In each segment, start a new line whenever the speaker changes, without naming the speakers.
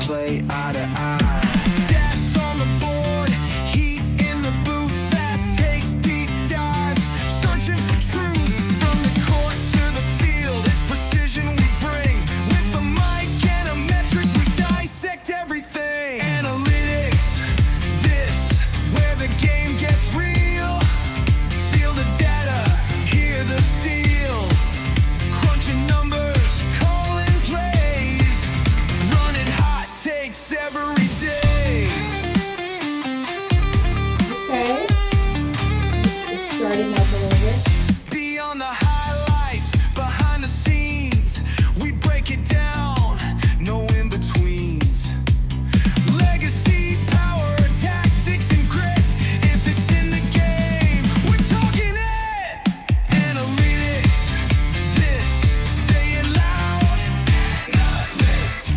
play eye to eye. Stats on the board, heat in the booth, fast takes, deep dives, searching for truth. From the court to the field, it's precision we bring. With a mic and a metric, we dissect everything. Analytics, this, where the game gets real. Feel the data, hear the steel. Crunching numbers, calling plays. Running hot takes every day.
Okay. It's starting up a little bit.
Beyond the highlights, behind the scenes, we break it down, no in-betweens. Legacy, power, tactics, and grit. If it's in the game, we're talking it. Analytics, this, say it loud. Analytics.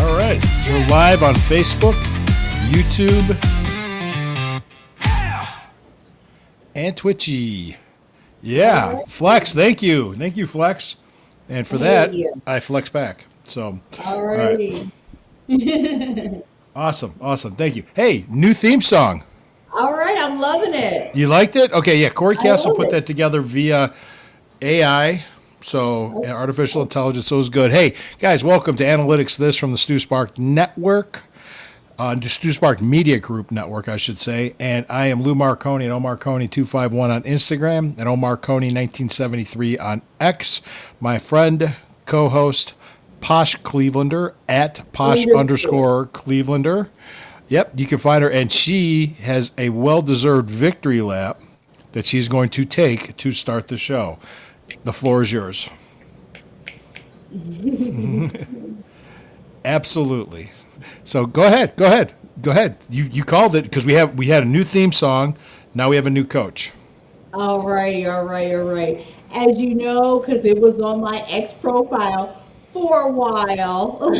All right. We're live on Facebook, YouTube, and Twitchy. Yeah. Flex, thank you. Thank you, Flex. And for that,
Hey.
I flex back. So,
Alrighty.
awesome. Thank you. Hey, new theme song.
All right, I'm loving it.
You liked it? Okay, yeah. Corey
I
Castle
love
put
it.
that together via AI, so and artificial intelligence. So it was good. Hey, guys, welcome to Analytics This from the Stu Spark Network, Stu Spark Media Group Network, I should say. And I am Lou Marconi at OmarConey251 on Instagram and OmarConey1973 on X. My friend, co-host, Posh Clevelander at Posh_Clevelander. Yep, you can find her, and she has a well-deserved victory lap that she's going to take to start the show. The floor is yours. Absolutely. So go ahead. You called it because we had a new theme song. Now we have a new coach.
All right. As you know, because it was on my X profile for a while,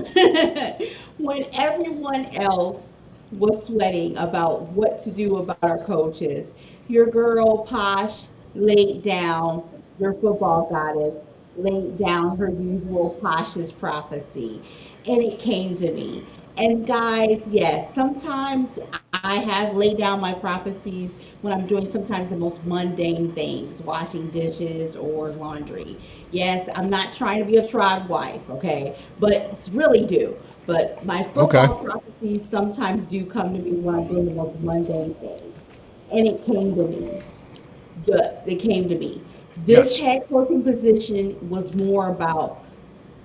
when everyone else was sweating about what to do about our coaches, your girl Posh laid down, your football goddess, laid down her usual Posh's prophecy, and it came to me. And guys, yes, sometimes I have laid down my prophecies when I'm doing sometimes the most mundane things, washing dishes or laundry. Yes, I'm not trying to be a tribe wife, okay? But it's really do. But my football prophecies sometimes do come to me when I'm doing the most mundane things. And it came to me. It came to me. This
Yes.
head coaching position was more about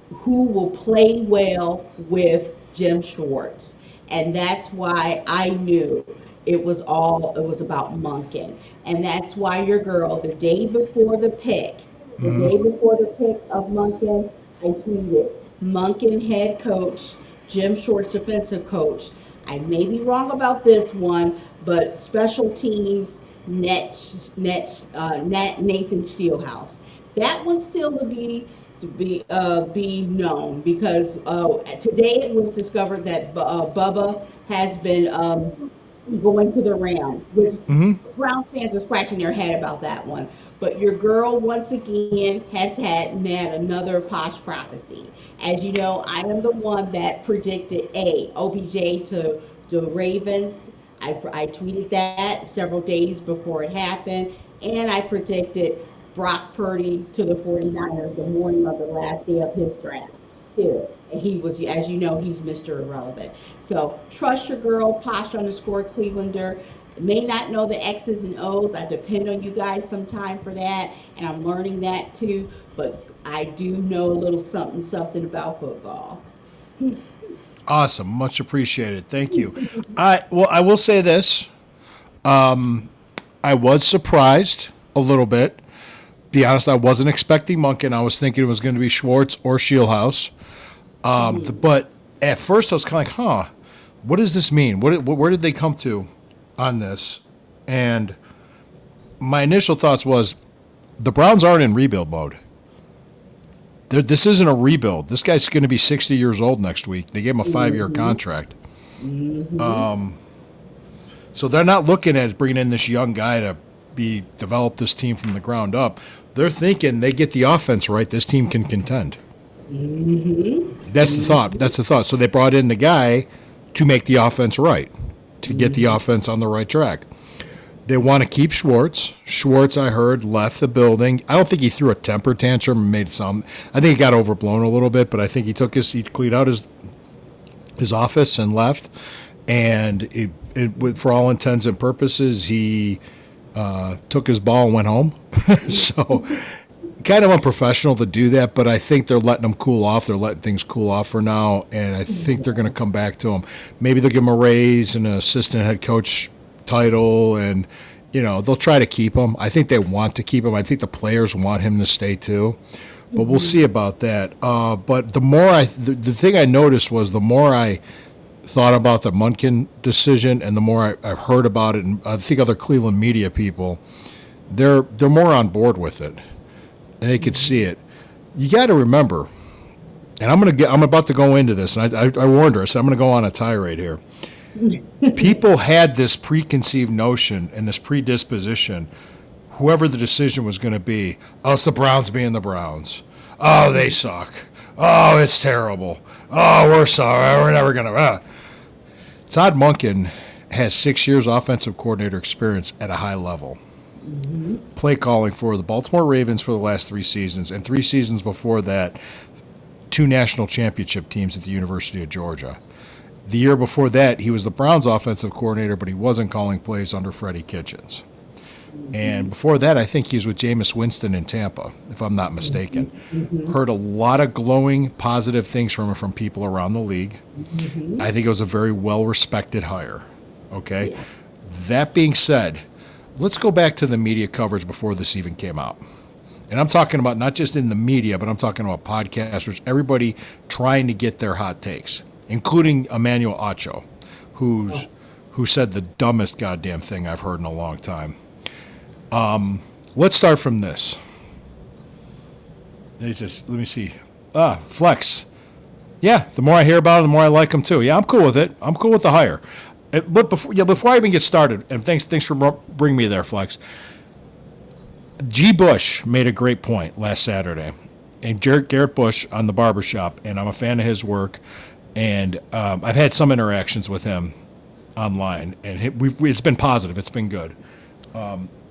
who will play well with Jim Schwartz. And that's why I knew it was about Monken. And that's why your girl, the day before the pick of Monken, I tweeted, Monken head coach, Jim Schwartz defensive coach. I may be wrong about this one, but special teams, Nathan Steelhouse. That one's still to be known because today it was discovered that Bubba has been going to the Rams, which Browns fans are scratching their head about that one. But your girl once again has had another Posh prophecy. As you know, I am the one that predicted OBJ to the Ravens. I tweeted that several days before it happened, and I predicted Brock Purdy to the 49ers the morning of the last day of his draft, too. And he was, as you know, he's Mr. Irrelevant. So trust your girl, Posh_Clevelander. May not know the X's and O's. I depend on you guys sometime for that, and I'm learning that too. But I do know a little something about football.
Awesome. Much appreciated. Thank you. I will say this. I was surprised a little bit. Be honest, I wasn't expecting Monken. I was thinking it was going to be Schwartz or Shieldhouse. But at first I was kind of like, what does this mean? Where did they come to on this? And my initial thoughts was the Browns aren't in rebuild mode. This isn't a rebuild. This guy's going to be 60 years old next week. They gave him a 5-year contract. So they're not looking at bringing in this young guy to develop this team from the ground up. They're thinking they get the offense right, this team can contend. That's the thought. That's the thought. So they brought in the guy to make the offense right, to get the offense on the right track. They want to keep Schwartz. Schwartz, I heard, left the building. I don't think he threw a temper tantrum and made some. I think he got overblown a little bit, but I think he cleaned out his office and left. And for all intents and purposes, he took his ball and went home. So kind of unprofessional to do that, but I think they're letting him cool off. They're letting things cool off for now, and I think they're going to come back to him. Maybe they'll give him a raise and an assistant head coach title, and they'll try to keep him. I think they want to keep him. I think the players want him to stay too, but we'll see about that. But the thing I noticed was the more I thought about the Monken decision, and the more I've heard about it, and I think other Cleveland media people, they're more on board with it, and they could see it. You got to remember, and I'm about to go into this, and I warned her. I said I'm going to go on a tirade here. People had this preconceived notion and this predisposition, whoever the decision was going to be, oh, it's the Browns being the Browns. Oh, they suck. Oh, it's terrible. Oh, we're sorry. We're never going to. Todd Monken has 6 years offensive coordinator experience at a high level. Play calling for the Baltimore Ravens for the last 3 seasons, and 3 seasons before that, 2 national championship teams at the University of Georgia. The year before that, he was the Browns offensive coordinator, but he wasn't calling plays under Freddie Kitchens. And before that, I think he was with Jameis Winston in Tampa, if I'm not mistaken. Heard a lot of glowing, positive things from him from people around the league. I think it was a very well-respected hire. Okay?
Yeah.
That being said, let's go back to the media coverage before this even came out. And I'm talking about not just in the media, but I'm talking about podcasters, everybody trying to get their hot takes, including Emmanuel Acho, who said the dumbest goddamn thing I've heard in a long time. Let's start from this. Let me see. Flex. Yeah, the more I hear about it, the more I like him too. Yeah, I'm cool with it. I'm cool with the hire. But before I even get started, and thanks for bringing me there, Flex. G. Bush made a great point last Saturday, and Garrett Bush on the Barbershop, and I'm a fan of his work, and I've had some interactions with him online, and it's been positive. It's been good.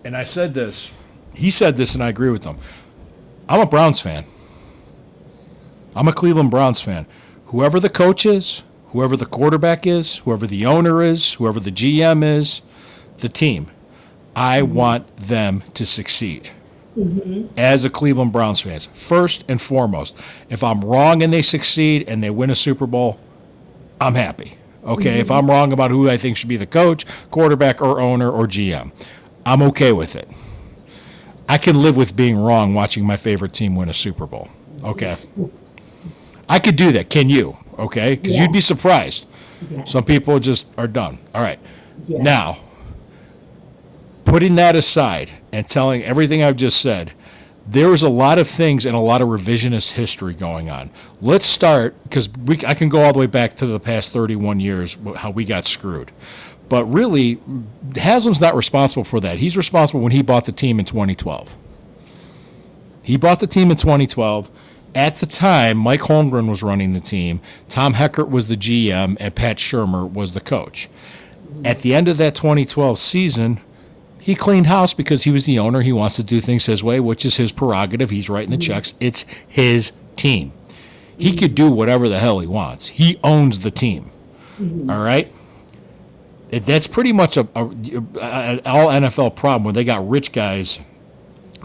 And I said this, he said this, and I agree with him. I'm a Browns fan. I'm a Cleveland Browns fan. Whoever the coach is, whoever the quarterback is, whoever the owner is, whoever the GM is, the team, I want them to succeed. As a Cleveland Browns fan, first and foremost. If I'm wrong and they succeed and they win a Super Bowl, I'm happy. Okay, if I'm wrong about who I think should be the coach, quarterback, or owner, or GM, I'm okay with it. I can live with being wrong watching my favorite team win a Super Bowl. Okay. I could do that. Can you? Okay? Because
Yeah.
you'd be surprised.
Yeah.
Some people just are done. All right.
Yeah.
Now, putting that aside and telling everything I've just said, there is a lot of things and a lot of revisionist history going on. Let's start, because I can go all the way back to the past 31 years, how we got screwed. But really, Haslam's not responsible for that. He's responsible when he bought the team in 2012. He bought the team in 2012. At the time, Mike Holmgren was running the team, Tom Heckert was the GM, and Pat Shurmur was the coach. At the end of that 2012 season, he cleaned house because he was the owner. He wants to do things his way, which is his prerogative. He's writing the checks. It's his team. He could do whatever the hell he wants. He owns the team. All right? That's pretty much an all NFL problem where they got rich guys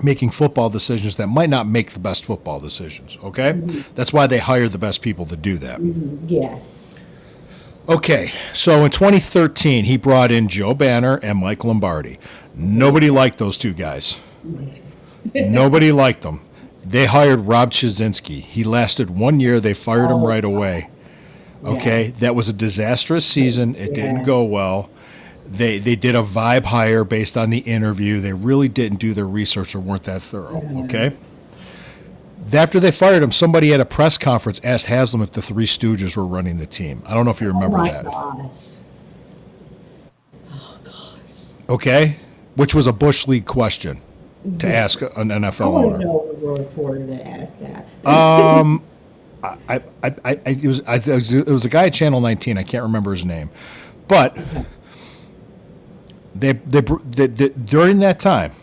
making football decisions that might not make the best football decisions, okay? That's why they hire the best people to do that.
Yes.
Okay, so in 2013, he brought in Joe Banner and Mike Lombardi. Nobody liked those two guys. Nobody liked them. They hired Rob Chizzinski. He lasted 1 year. They fired him right away. Okay, that was a disastrous season. It didn't go well. They did a vibe hire based on the interview. They really didn't do their research or weren't that thorough, okay? After they fired him, somebody at a press conference asked Haslam if the Three Stooges were running the team. I don't know if you remember
Oh my
that.
gosh.
Okay? Which was a Bush League question to ask an
I
NFL
want to
owner.
know the reporter that asked that.
it was a guy at Channel 19. I can't remember his name, but they during that time,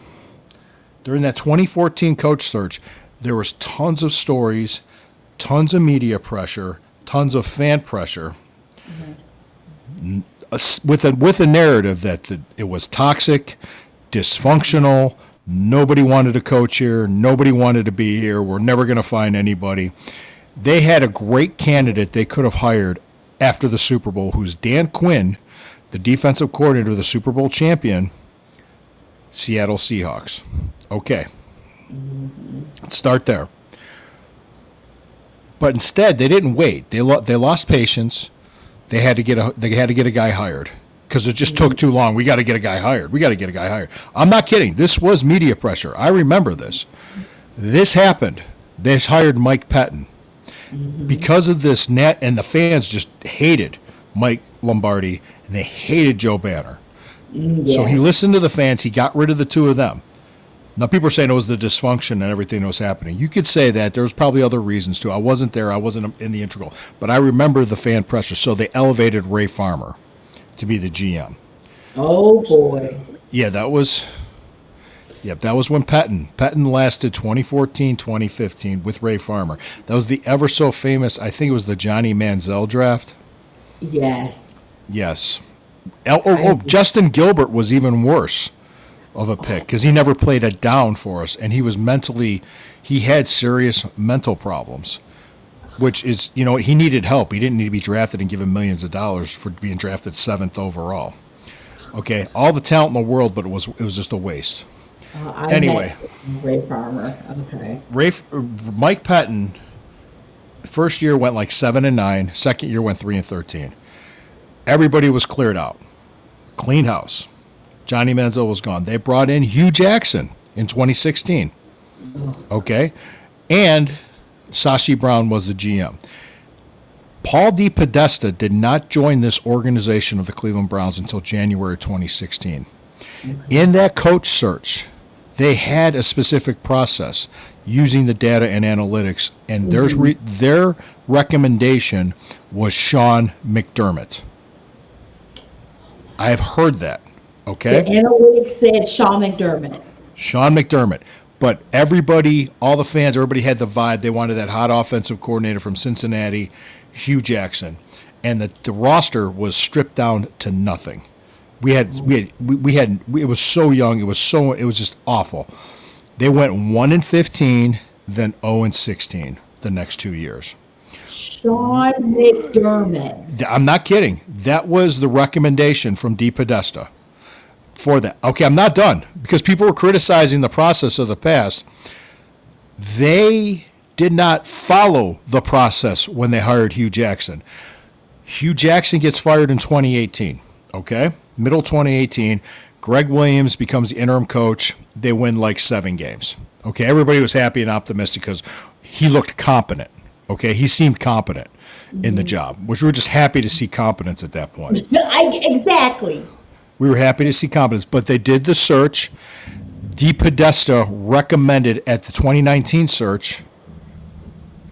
during that 2014 coach search, there was tons of stories, tons of media pressure, tons of fan pressure, with a narrative that it was toxic, dysfunctional. Nobody wanted to coach here. Nobody wanted to be here. We're never going to find anybody. They had a great candidate they could have hired after the Super Bowl, who's Dan Quinn, the defensive coordinator of the Super Bowl champion, Seattle Seahawks. Okay. Let's start there. But instead, they didn't wait. They lost patience. They had to get a guy hired because it just took too long. We got to get a guy hired. I'm not kidding. This was media pressure. I remember this. This happened. They hired Mike Pettin. Because of this net, and the fans just hated Mike Lombardi, and they hated Joe Banner. So he listened to the fans. He got rid of the two of them. Now, people are saying it was the dysfunction and everything that was happening. You could say that. There was probably other reasons, too. I wasn't there. I wasn't in the integral. But I remember the fan pressure. So they elevated Ray Farmer to be the GM.
Oh, boy.
Yeah, that was when Pettin lasted 2014, 2015 with Ray Farmer. That was the ever so famous, I think it was the Johnny Manziel draft.
Yes.
Yes. Justin Gilbert was even worse of a pick because he never played it down for us, and he had serious mental problems, which is, he needed help. He didn't need to be drafted and given millions of dollars for being drafted 7th overall. Okay, all the talent in the world, but it was just a waste. Anyway,
Ray Farmer. Okay.
Mike Pettin, first year went like 7-9. Second year went 3-13. Everybody was cleared out, clean house. Johnny Manziel was gone. They brought in Hugh Jackson in 2016. Okay, and Sashi Brown was the GM. Paul DePodesta did not join this organization of the Cleveland Browns until January 2016. In that coach search, they had a specific process using the data and analytics, and their recommendation was Sean McDermott. I have heard that, okay?
The analytics said Sean McDermott.
Sean McDermott. But everybody, all the fans, everybody had the vibe. They wanted that hot offensive coordinator from Cincinnati, Hugh Jackson. And the roster was stripped down to nothing. It was so young. It was just awful. They went 1-15, then 0-16 the next 2 years.
Sean McDermott.
I'm not kidding. That was the recommendation from DePodesta for that. Okay, I'm not done because people were criticizing the process of the past. They did not follow the process when they hired Hugh Jackson. Hugh Jackson gets fired in 2018, okay? Middle 2018, Greg Williams becomes the interim coach. They win like 7 games. Okay, everybody was happy and optimistic because he looked competent. Okay, he seemed competent in the job, which we were just happy to see competence at that point.
Exactly.
We were happy to see competence, but they did the search. DePodesta recommended at the 2019 search,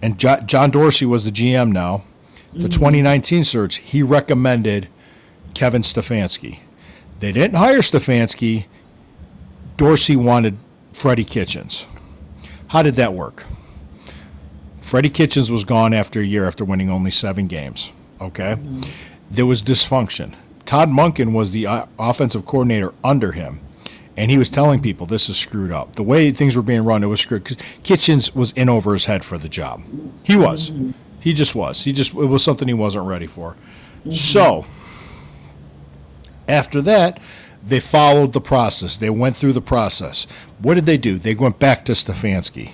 and John Dorsey was the GM now. The 2019 search, he recommended Kevin Stefanski. They didn't hire Stefanski. Dorsey wanted Freddie Kitchens. How did that work? Freddie Kitchens was gone after a year after winning only 7 games. Okay? There was dysfunction. Todd Monken was the offensive coordinator under him, and he was telling people this is screwed up. The way things were being run, it was screwed because Kitchens was in over his head for the job. He was. He just was. It was something he wasn't ready for. So, after that, they followed the process. They went through the process. What did they do? They went back to Stefanski.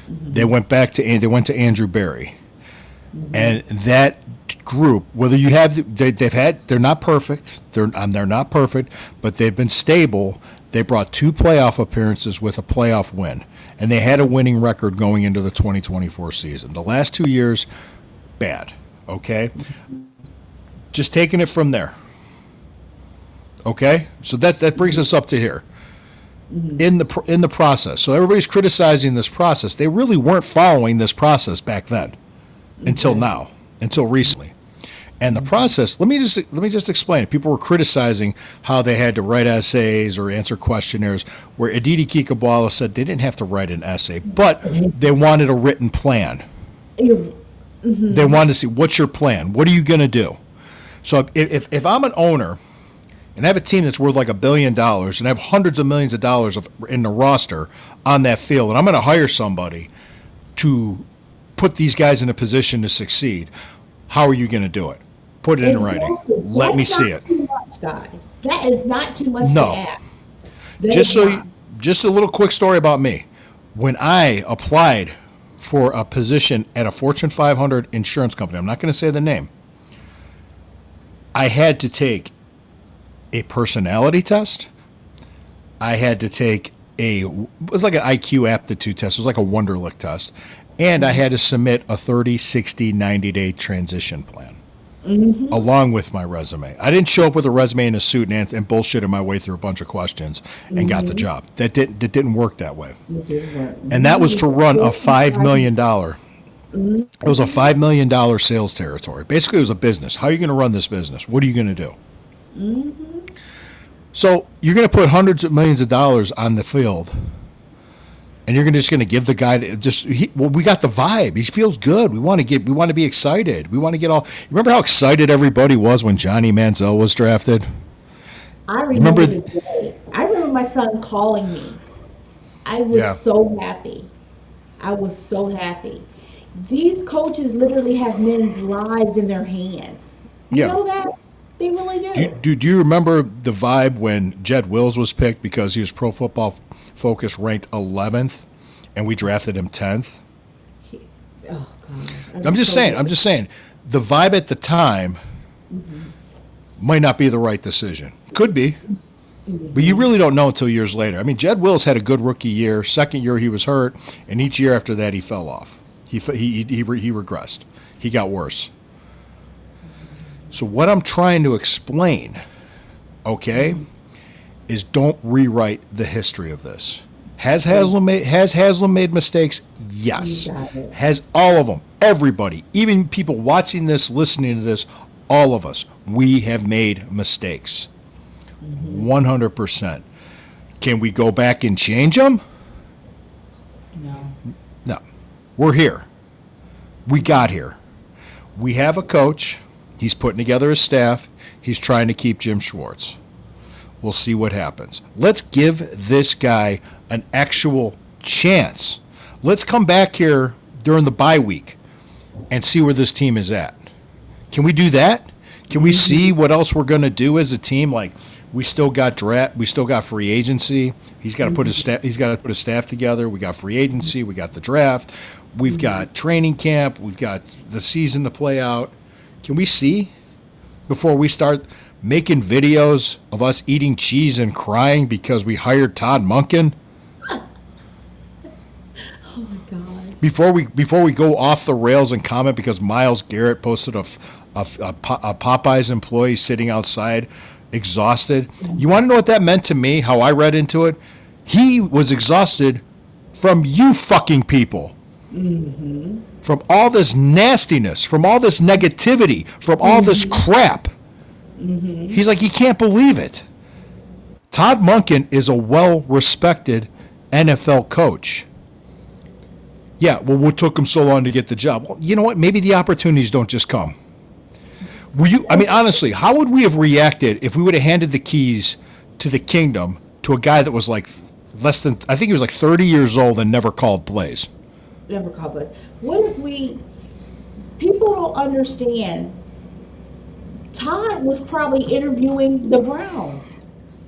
They went to Andrew Berry. And that group, whether you have, they're not perfect. They're not perfect, but they've been stable. They brought 2 playoff appearances with a playoff win, and they had a winning record going into the 2024 season. The last 2 years, bad. Okay, just taking it from there. Okay, so that brings us up to here. In the process. So everybody's criticizing this process. They really weren't following this process back then. until now, until recently. And the process, let me just explain it. People were criticizing how they had to write essays or answer questionnaires, where Aditi Kikabwala said they didn't have to write an essay, but they wanted a written plan. They wanted to see, what's your plan? What are you going to do? So if I'm an owner and I have a team that's worth like $1 billion and I have hundreds of millions of dollars in the roster on that field, and I'm going to hire somebody to put these guys in a position to succeed, how are you going to do it? Put it in writing.
Exactly.
Let me see it.
That's not too much, guys. That is not too much
No.
to ask. That
Just
is
so,
not.
just a little quick story about me. When I applied for a position at a Fortune 500 insurance company, I'm not going to say the name, I had to take a personality test. I had to take it was like an IQ aptitude test. It was like a Wonderlic test. And I had to submit a 30, 60, 90-day transition plan along with my resume. I didn't show up with a resume and a suit and bullshitted my way through a bunch of questions and got the job. That didn't work that way. And that was to run a $5 million. It was a $5 million sales territory. Basically, it was a business. How are you going to run this business? What are you going to do? So you're going to put hundreds of millions of dollars on the field, and you're just going to give the guy we got the vibe. He feels good. We want to be excited. We want to get all. Remember how excited everybody was when Johnny Manziel was drafted?
I remember
Remember
the day. I remember my son calling me. I was
Yeah.
so happy. I was so happy. These coaches literally have men's lives in their hands. You
Yeah.
know that? They really do.
Do you remember the vibe when Jed Wills was picked because he was Pro Football Focus ranked 11th, and we drafted him 10th?
Oh God.
I'm just saying, the vibe at the time might not be the right decision. Could be, but you really don't know until years later. I mean, Jed Wills had a good rookie year. Second year he was hurt, and each year after that he fell off. He regressed. He got worse. So what I'm trying to explain, okay, is don't rewrite the history of this. Has Haslam made mistakes? Yes.
You got it.
Has all of them. Everybody, even people watching this, listening to this, all of us, we have made mistakes. 100%. Can we go back and change them?
No.
No. We're here. We got here. We have a coach. He's putting together his staff. He's trying to keep Jim Schwartz. We'll see what happens. Let's give this guy an actual chance. Let's come back here during the bye week and see where this team is at. Can we do that? Can we see what else we're going to do as a team? Like, we still got draft, we still got free agency. He's got to put his staff. He's got to put his staff together. We got free agency. We got the draft. We've got training camp. We've got the season to play out. Can we see before we start making videos of us eating cheese and crying because we hired Todd Monken?
Oh my God.
Before we go off the rails and comment because Myles Garrett posted a Popeyes employee sitting outside exhausted. You want to know what that meant to me, how I read into it? He was exhausted from you fucking people. From all this nastiness, from all this negativity, from all this crap. He's like, he can't believe it. Todd Monken is a well-respected NFL coach. Yeah, well, what took him so long to get the job? Well, you know what? Maybe the opportunities don't just come. Honestly, how would we have reacted if we would have handed the keys to the kingdom to a guy that was like I think he was like 30 years old and never called plays?
Never called us. What if people don't understand, Todd was probably interviewing the Browns.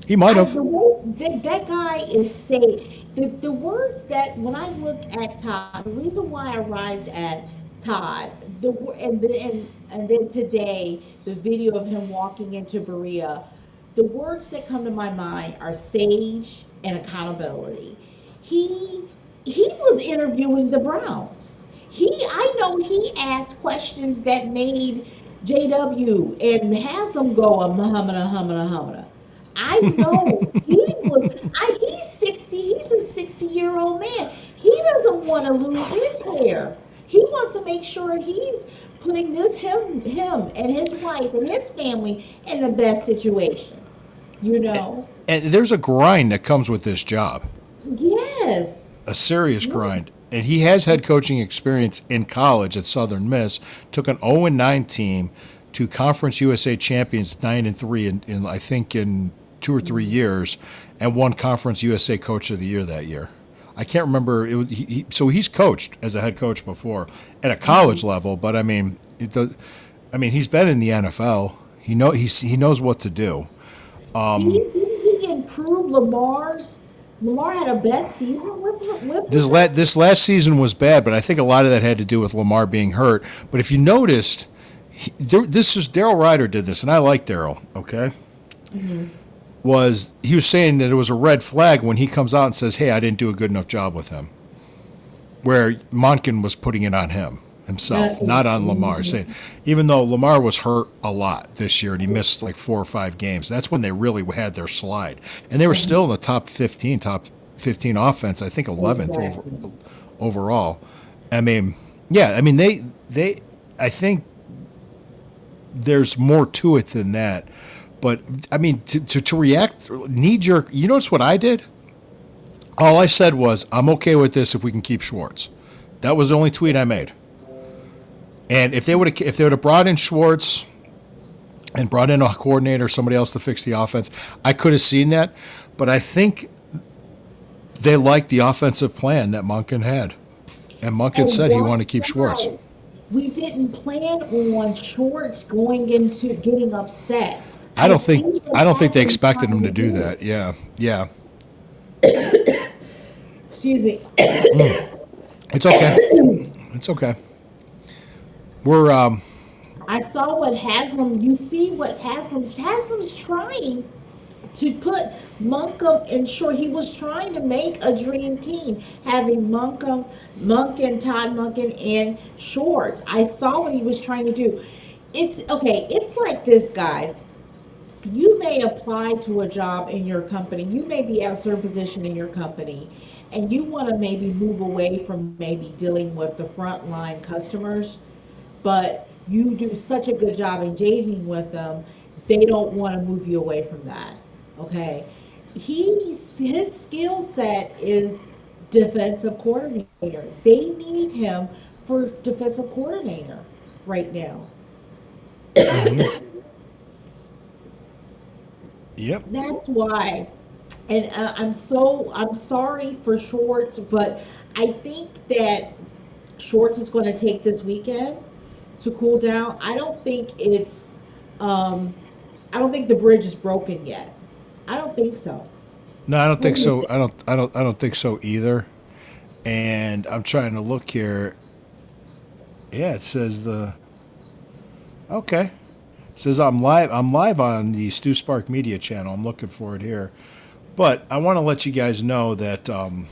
He might have.
That guy is saying, the words that, when I look at Todd, the reason why I arrived at Todd, and then today, the video of him walking into Berea, the words that come to my mind are sage and accountability. He was interviewing the Browns. I know he asked questions that made JW and Haslam go humana. I know he's 60, he's a 60-year-old man. He doesn't want to lose his hair. He wants wants to make sure he's putting him and his wife and his family in the best situation. You know?
And there's a grind that comes with this job,
Yes.
a serious grind. And he has had coaching experience in college at Southern Miss. Took an 0-9 team to Conference USA champions 9-3 in I think in 2 or 3 years, and won Conference USA Coach of the Year that year. I can't remember. So he's coached as a head coach before at a college level, but I mean, he's been in the NFL. He knows what to do.
Didn't he improve Lamar's? Lamar had a best season with
This last season was bad, but I think a lot of that had to do with Lamar being hurt. But if you noticed, this is Daryl Ryder did this, and I like Daryl. Okay, he was saying that it was a red flag when he comes out and says, "Hey, I didn't do a good enough job with him," where Monken was putting it on himself, not on Lamar. Saying even though Lamar was hurt a lot this year and he missed like 4 or 5 games, that's when they really had their slide, and they were still in the top 15 offense. I think 11th overall. I mean, yeah, I mean they I think there's more to it than that. But I mean, to react knee jerk. You notice what I did? All I said was, "I'm okay with this if we can keep Schwartz." That was the only tweet I made. And if they would have brought in Schwartz and brought in a coordinator, somebody else to fix the offense, I could have seen that. But I think they liked the offensive plan that Monken had, and Monken said he wanted to keep Schwartz.
We didn't plan on Schwartz going into getting upset.
I don't think they expected him to do that. Yeah.
Excuse me.
It's okay. It's okay. We're
I saw what Haslam. You see what Haslam's trying to put Monken in short. He was trying to make a dream team, having Monken, Todd Monken, and Schwartz. I saw what he was trying to do. It's okay. It's like this, guys. You may apply to a job in your company. You may be at a certain position in your company, and you want to maybe move away from maybe dealing with the frontline customers, but you do such a good job engaging with them, they don't want to move you away from that. Okay, his skill set is defensive coordinator. They need him for defensive coordinator right now.
Yep.
That's why, and I'm sorry for Schwartz, but I think that Schwartz is going to take this weekend to cool down. I don't think the bridge is broken yet. I don't think so.
No, I don't think so. I don't think so either. And I'm trying to look here. Yeah, it says okay. It says I'm live on the Stu Spark Media channel. I'm looking for it here. But I want to let you guys know that hold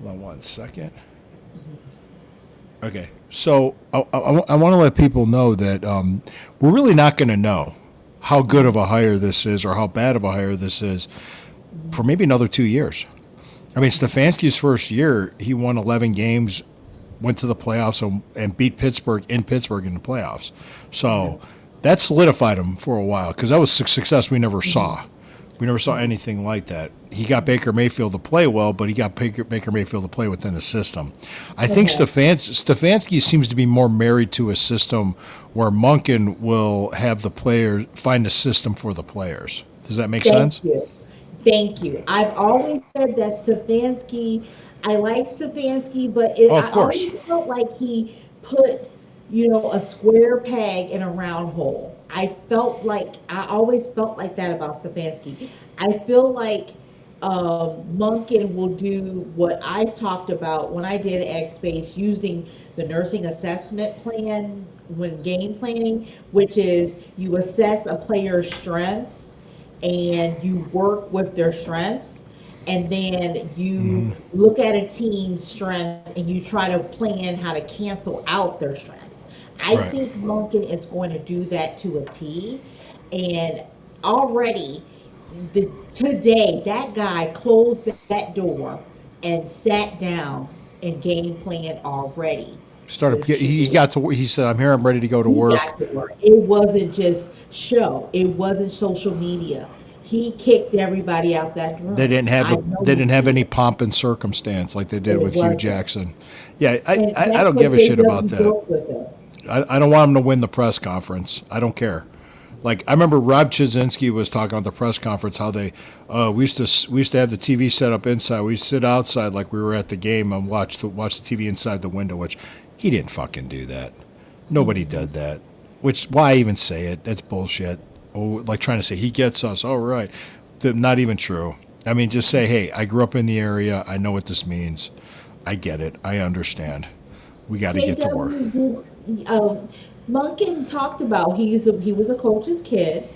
on one second. Okay. So I want to let people know that we're really not going to know how good of a hire this is or how bad of a hire this is for maybe another 2 years. I mean, Stefanski's first year, he won 11 games, went to the playoffs, and beat Pittsburgh in the playoffs. So that solidified him for a while because that was success we never saw. We never saw anything like that. He got Baker Mayfield to play well, but he got Baker Mayfield to play within the system. I think Stefanski seems to be more married to a system where Monken will have the players find a system for the players. Does that make sense?
Thank you. I've always said that Stefanski, I like Stefanski, but
of course.
I always felt like he put, a square peg in a round hole. I always felt like that about Stefanski. I feel like Monken will do what I've talked about when I did X-Space using the nursing assessment plan when game planning, which is you assess a player's strengths and you work with their strengths, and then you look at a team's strength and you try to plan how to cancel out their strengths. I think Monken is going to do that to a T, and already today that guy closed that door and sat down and game plan already.
He got to. He said, "I'm here. I'm ready to go to
He
work."
got to work. It wasn't just show. It wasn't social media. He kicked everybody out that room.
They didn't have
I know
they
he
didn't have
did.
any pomp and circumstance like they did
It
with Hugh
wasn't.
Jackson. Yeah,
And
I
that's
don't
what
give a shit about
JW
that.
built with him.
I don't want him to win the press conference. I don't care. Like I remember Rob Chazinski was talking at the press conference how they we used to have the TV set up inside. We sit outside like we were at the game and watch the TV inside the window, which he didn't fucking do that. Nobody did that. Which why even say it? That's bullshit. Oh, like trying to say he gets us. All right, not even true. I mean, just say, hey, I grew up in the area. I know what this means. I get it. I understand. We got to get to work.
Monken talked about he was a coach's kid.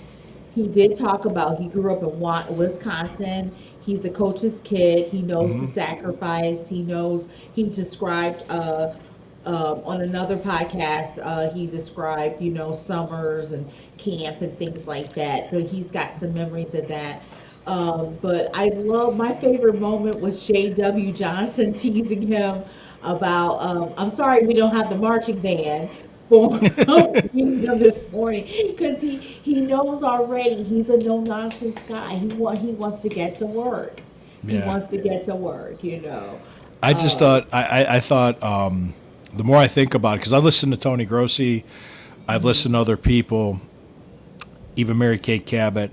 He did talk about he grew up in Wisconsin. He's a coach's kid. He knows the sacrifice. He knows. He described on another podcast. He described summers and camp and things like that. But he's got some memories of that. But my favorite moment was Shay W. Johnson teasing him about, I'm sorry we don't have the marching band for this morning because he knows already he's a no nonsense guy. He wants to get to work. He
Yeah.
wants to get to work.
I just thought I thought the more I think about it, because I've listened to Tony Grossi, I've listened to other people, even Mary Kate Cabot,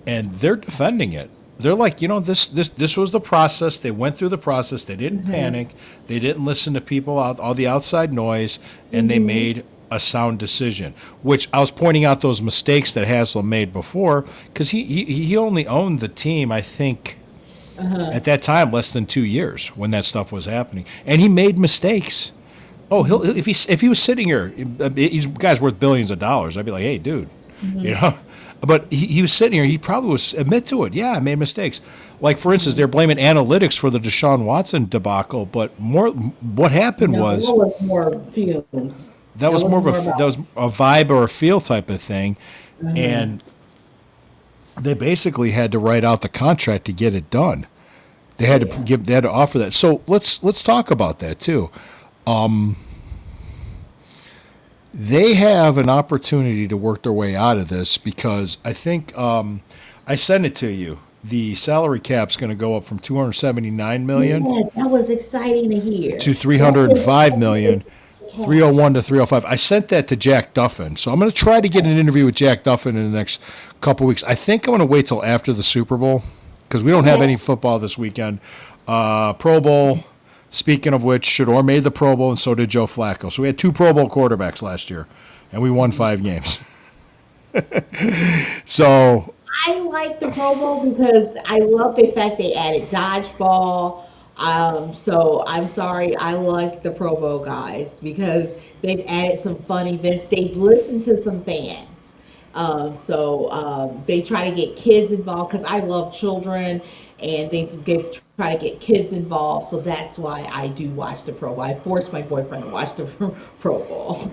and they're defending it. They're like, this was the process. They went through the process. They didn't panic. They didn't listen to people out all the outside noise, and they made a sound decision. Which I was pointing out those mistakes that Haslam made before, because he only owned the team, I think. At that time, less than 2 years when that stuff was happening, and he made mistakes. Oh, if he was sitting here, he's a guy's worth billions of dollars. I'd be like, hey, dude, But he was sitting here. He probably was admit to it. Yeah, I made mistakes. Like for instance, they're blaming analytics for the Deshaun Watson debacle, but what happened was
that was more fumes.
that was more of
about-
that was a vibe or a feel type of thing, and they basically had to write out the contract to get it done. They had to offer that. So let's talk about that too. They have an opportunity to work their way out of this because I think I sent it to you. The salary cap's going to go up from 279 million
Yeah, that was exciting to hear.
to 305 million. 301 to 305. I sent that to Jack Duffin. So I'm going to try to get an interview with Jack Duffin in the next couple weeks. I think I'm going to wait till after the Super Bowl because we don't have any football this weekend. Pro Bowl, speaking of which, Shador made the Pro Bowl and so did Joe Flacco. So we had 2 Pro Bowl quarterbacks last year, and we won 5 games. So
I like the Pro Bowl because I love the fact they added dodgeball. So I'm sorry, I like the Pro Bowl guys because they've added some fun events. They've listened to some fans. They try to get kids involved because I love children and they try to get kids involved. So that's why I do watch the Pro Bowl. I forced my boyfriend to watch the Pro Bowl.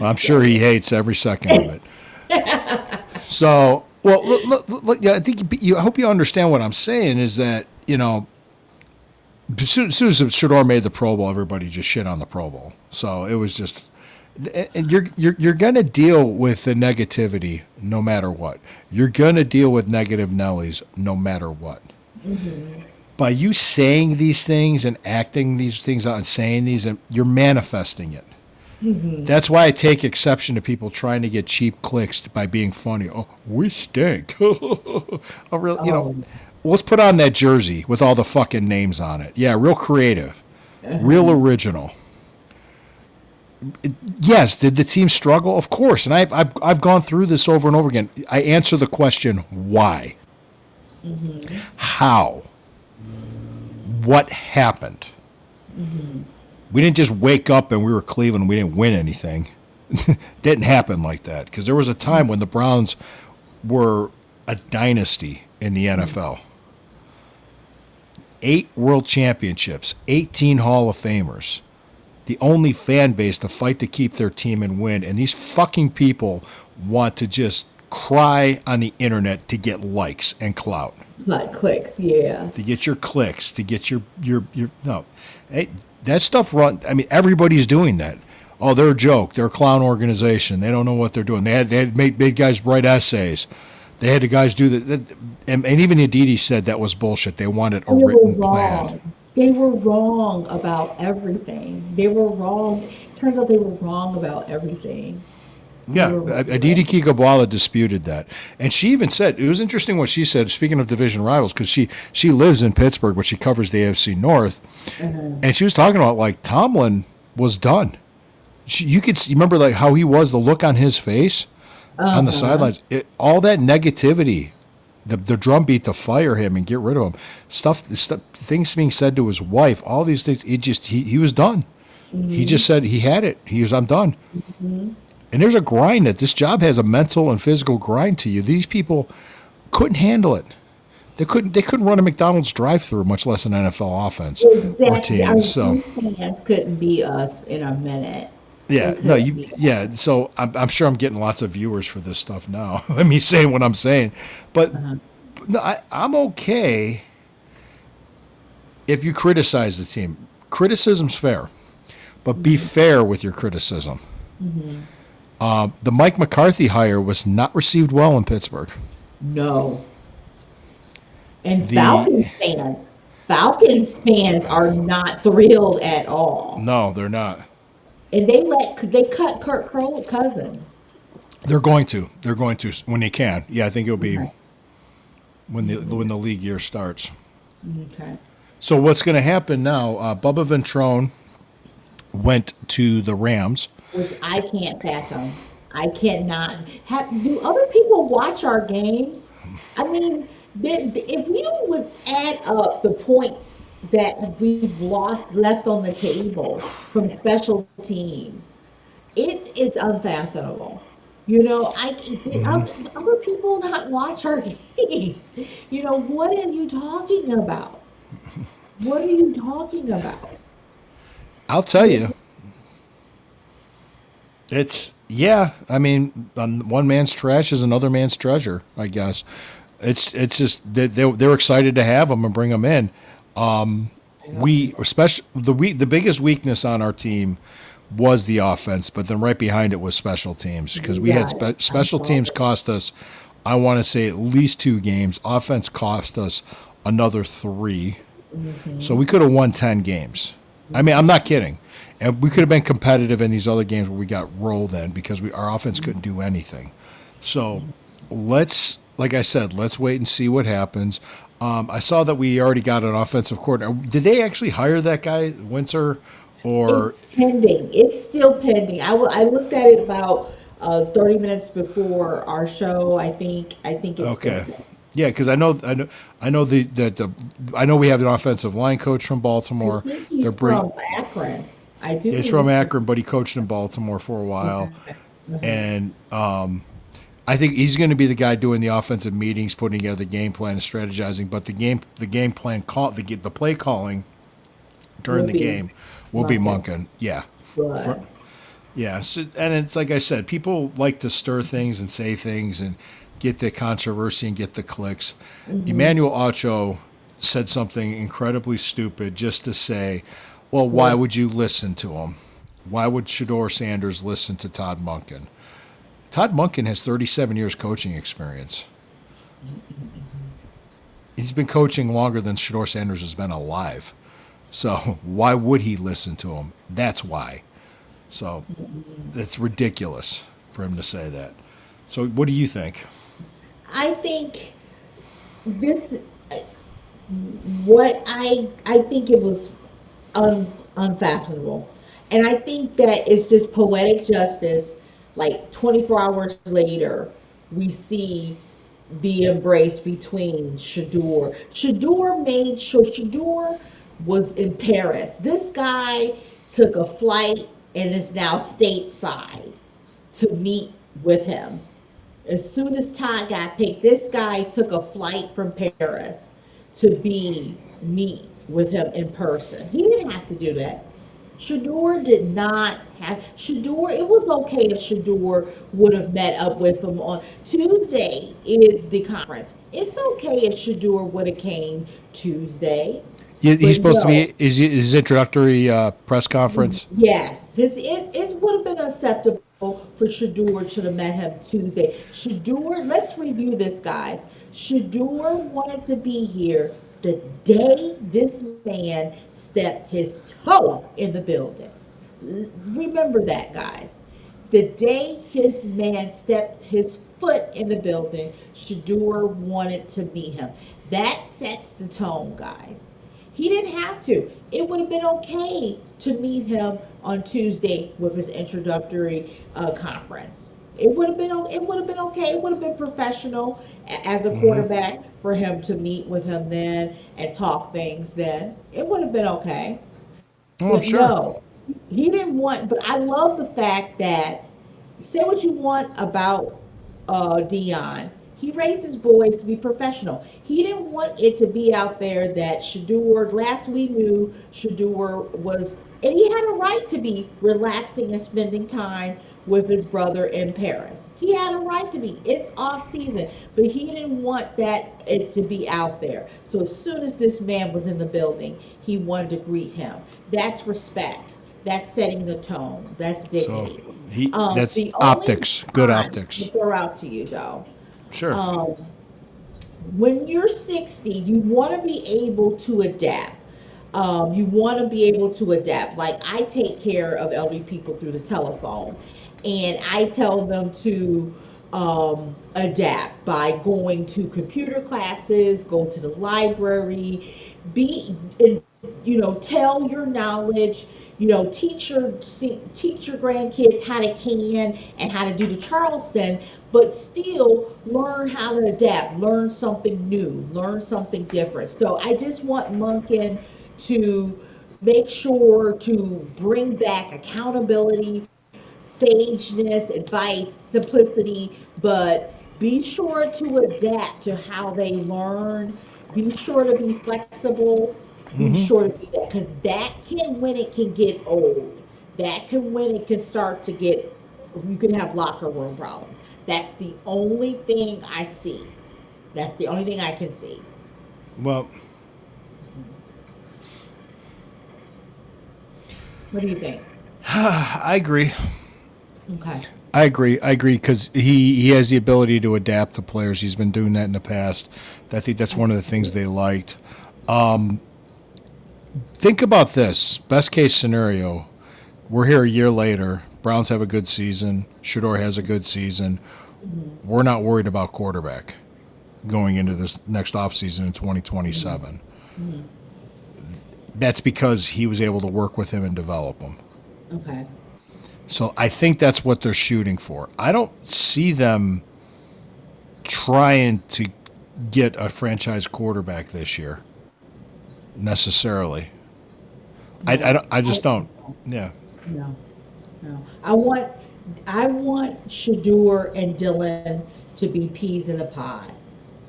I'm sure he hates every second of it. So, well, look, yeah, I think I hope you understand what I'm saying is that, as soon as Shador made the Pro Bowl, everybody just shit on the Pro Bowl. So it was just, and you're gonna deal with the negativity no matter what. You're gonna deal with negative Nellies no matter what. By you saying these things and acting these things out and saying these, you're manifesting it. That's why I take exception to people trying to get cheap clicks by being funny. Oh, we stink. Oh, really, let's put on that jersey with all the fucking names on it. Yeah, real creative, real original. Yes, did the team struggle? Of course, and I've gone through this over and over again. I answer the question why, how, what happened. We didn't just wake up and we were Cleveland. We didn't win anything. Didn't happen like that because there was a time when the Browns were a dynasty in the NFL. 8 world championships, 18 Hall of Famers. The only fan base to fight to keep their team and win. And these fucking people want to just cry on the internet to get likes and clout.
Like clicks, yeah.
To get your clicks, to get your no. Hey, that stuff I mean, everybody's doing that. Oh, they're a joke. They're a clown organization. They don't know what they're doing. They had made guys write essays. They had the guys do and even Aditi said that was bullshit. They wanted a
They were
written
wrong.
plan.
They were wrong about everything. They were wrong. Turns out they were wrong about everything.
Yeah,
They were wrong.
Aditi Kikabwala disputed that, and she even said it was interesting what she said. Speaking of division rivals, because she lives in Pittsburgh, but she covers the AFC North, and she was talking about like Tomlin was done. You could remember like how he was, the look on his face on the sidelines, all that negativity, the drumbeat to fire him and get rid of him, things being said to his wife, all these things. He was done. He just said he had it. I'm done. And there's a grind that this job has, a mental and physical grind to you. These people couldn't handle it. They couldn't run a McDonald's drive-through, much less an NFL offense or
Exactly. Our
teams. So
fans couldn't beat us in a minute.
yeah,
They
no,
couldn't beat us.
yeah. So I'm sure I'm getting lots of viewers for this stuff now. Let me saying what I'm saying, but no, I'm okay if you criticize the team. Criticism's fair, but be fair with your criticism. The Mike McCarthy hire was not received well in Pittsburgh.
No. And
The-
Falcons fans are not thrilled at all.
No, they're not.
And they cut Kirk Cousins.
They're going to. They're going to when they can. Yeah, I think it'll be
Okay.
when the league year starts.
Okay.
So what's going to happen now? Bubba Ventrone went to the Rams.
Which I can't fathom. I cannot. Do other people watch our games? I mean, if you would add up the points that we've left on the table from special teams, it is unfathomable. You know, other people not watch our games. You know, what are you talking about? What are you talking about?
I'll tell you. It's yeah. I mean, one man's trash is another man's treasure. I guess it's just they're excited to have him and bring him in. We especially the biggest weakness on our team was the offense, but then right behind it was special teams because we had
Yeah,
special teams cost us. I want to say at least 2 games. Offense cost us another 3, so we could have won 10 games. I mean, I'm not kidding. And we could have been competitive in these other games where we got rolled in because our offense couldn't do anything. So like I said, let's wait and see what happens. I saw that we already got an offensive coordinator. Did they actually hire that guy, Winter? Or
It's pending. It's still pending. I looked at it about 30 minutes before our show. I think it's
okay,
pending.
yeah, because I know we have an offensive line coach from Baltimore.
I think he's
They're bringing.
from Akron. I do.
He's
think
from Akron, but he coached in Baltimore for a while, and I think he's going to be the guy doing the offensive meetings, putting together the game plan, and strategizing. But the game plan the play calling during
Will
the
be
game will be
Monken.
Monken. Yeah,
But
yeah. So, and it's like I said, people like to stir things and say things and get the controversy and get the clicks. Emmanuel Ocho said something incredibly stupid just to say, well, why would you listen to him? Why would Shedeur Sanders listen to Todd Monken? Todd Monken has 37 years coaching experience. He's been coaching longer than Shedeur Sanders has been alive. So why would he listen to him? That's why. So it's ridiculous for him to say that. So what do you think?
I think this. What I think it was unfathomable, and I think that it's just poetic justice. Like 24 hours later, we see the embrace between Shedeur. Shedeur was in Paris. This guy took a flight and is now stateside to meet with him. As soon as Todd got picked, this guy took a flight from Paris to meet with him in person. He didn't have to do that. Shedeur did not have Shedeur. It was okay if Shedeur would have met up with him on Tuesday. Is the conference? It's okay if Shedeur would have came Tuesday.
He's
But
supposed to
no.
be his introductory press conference.
Yes, it would have been acceptable for Shador should have met him Tuesday. Shador, let's review this, guys. Shador wanted to be here the day this man stepped his toe in the building. Remember that, guys. The day his man stepped his foot in the building, Shador wanted to meet him. That sets the tone, guys. He didn't have to. It would have been okay to meet him on Tuesday with his introductory conference. It would have been. It would have been okay. It would have been professional as a quarterback for him to meet with him then and talk things. Then it would have been okay.
Oh, I'm
But
sure.
no, he didn't want. But I love the fact that say what you want about Dion. He raised his boys to be professional. He didn't want it to be out there that Shador. Last we knew, Shador was, and he had a right to be relaxing and spending time with his brother in Paris. He had a right to be. It's off season, but he didn't want that it to be out there. So as soon as this man was in the building, he wanted to greet him. That's respect. That's setting the tone. That's
So
dignity.
that's
The only
optics. Good
con
optics.
to throw out to you though,
Sure.
when you're 60, you want to be able to adapt. You want to be able to adapt. Like I take care of elderly people through the telephone, and I tell them to adapt by going to computer classes, go to the library, be, tell your knowledge. Teach your grandkids how to can and how to do the Charleston, but still learn how to adapt, learn something new, learn something different. So I just want Monken to make sure to bring back accountability, sageness, advice, simplicity, but be sure to adapt to how they learn. Be sure to be flexible. Be sure to be that, because that can, when it can get old, that can, when it can start to get, you can have locker room problems. That's the only thing I see. That's the only thing I can see.
Well,
What do you think?
I agree.
Okay.
I agree because he has the ability to adapt to players. He's been doing that in the past. I think that's one of the things they liked. Think about this. Best case scenario, we're here a year later. Browns have a good season. Shador has a good season. We're not worried about quarterback going into this next offseason in 2027. That's because he was able to work with him and develop him.
Okay.
So I think that's what they're shooting for. I don't see them trying to get a franchise quarterback this year necessarily. I just don't. Yeah.
No, no. I want Shador and Dylan to be peas in the pod.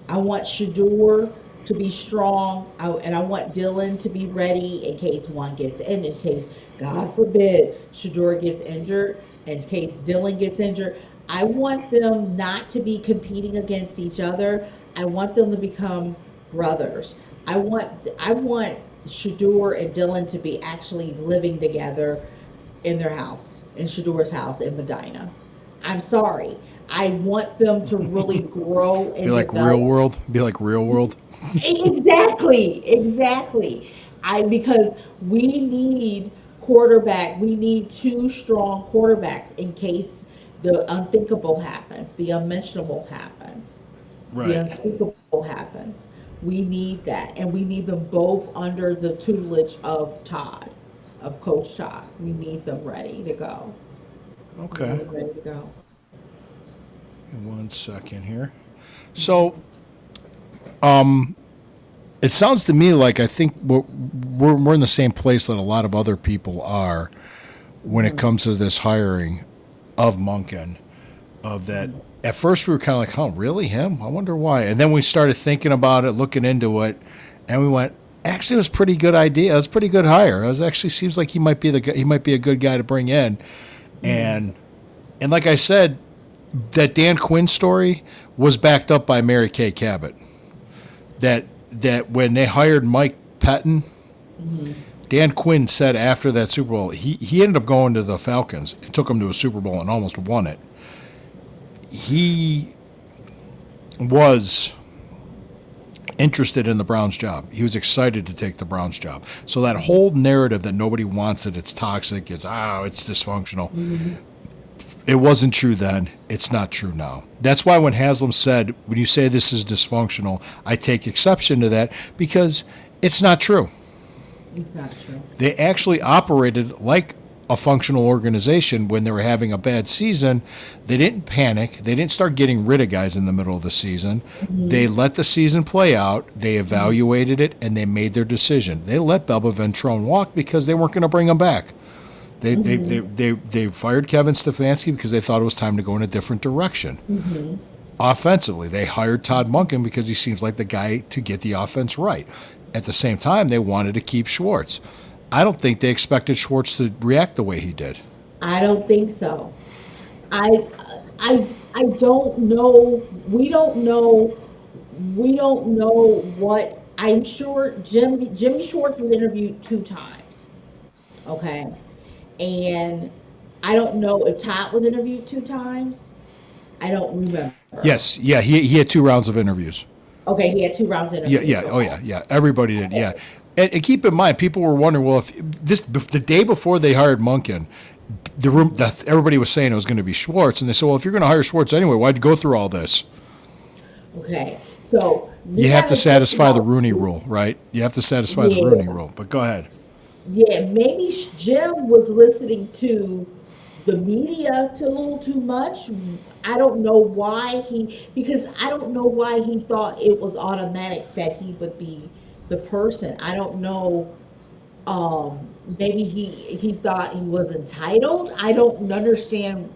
I want Shador to be strong, and I want Dylan to be ready in case one gets in case, God forbid, Shador gets injured, in case Dylan gets injured. I want them not to be competing against each other. I want them to become brothers. I want Shador and Dylan to be actually living together in their house, in Shador's house in Medina. I'm sorry. I want them to really grow and
Be like
develop.
real world. Be like real world.
Exactly. Because we need we need two strong quarterbacks in case the unthinkable happens, the unmentionable happens, the unspeakable happens. We need that, and we need them both under the tutelage of Coach Todd. We need them ready to go.
Okay.
Ready to go.
1 second here. So, it sounds to me like I think we're in the same place that a lot of other people are when it comes to this hiring of Monken. Of that, at first we were kind of like, "Oh, really him? I wonder why." And then we started thinking about it, looking into it, and we went, "Actually, it was a pretty good idea. It was a pretty good hire. It was actually seems like he might be he might be a good guy to bring in." And like I said, that Dan Quinn story was backed up by Mary Kay Cabot. That when they hired Mike Pettin Dan Quinn said after that Super Bowl, he ended up going to the Falcons and took them to a Super Bowl and almost won it. He was interested in the Browns job. He was excited to take the Browns job. So that whole narrative that nobody wants it, it's toxic, it's dysfunctional. It wasn't true then. It's not true now. That's why when Haslam said, when you say this is dysfunctional, I take exception to that because it's not true.
It's not true.
They actually operated like a functional organization when they were having a bad season. They didn't panic. They didn't start getting rid of guys in the middle of the season. They let the season play out. They evaluated it, and they made their decision. They let Bubba Ventrone walk because they weren't going to bring him back. They fired Kevin Stefanski because they thought it was time to go in a different direction. Offensively, they hired Todd Monken because he seems like the guy to get the offense right. At the same time, they wanted to keep Schwartz. I don't think they expected Schwartz to react the way he did.
I don't think so. I don't know. We don't know. We don't know what. I'm sure Jimmy Schwartz was interviewed 2 times. Okay, and I don't know if Todd was interviewed 2 times. I don't remember.
Yes, yeah, he had 2 rounds of interviews.
Okay, he had 2 rounds of interviews.
Yeah. Everybody did, yeah. And keep in mind, people were wondering, well, if the day before they hired Monken, everybody was saying it was going to be Schwartz, and they said, well, if you're going to hire Schwartz anyway, why'd you go through all this?
Okay, so
You have to
gotta
satisfy
think
the
about-
Rooney Rule, right? You have to satisfy the
Yeah.
Rooney Rule. But go ahead.
Yeah, maybe Jim was listening to the media a little too much. I don't know why because I don't know why he thought it was automatic that he would be the person. I don't know. Maybe he thought he was entitled. I don't understand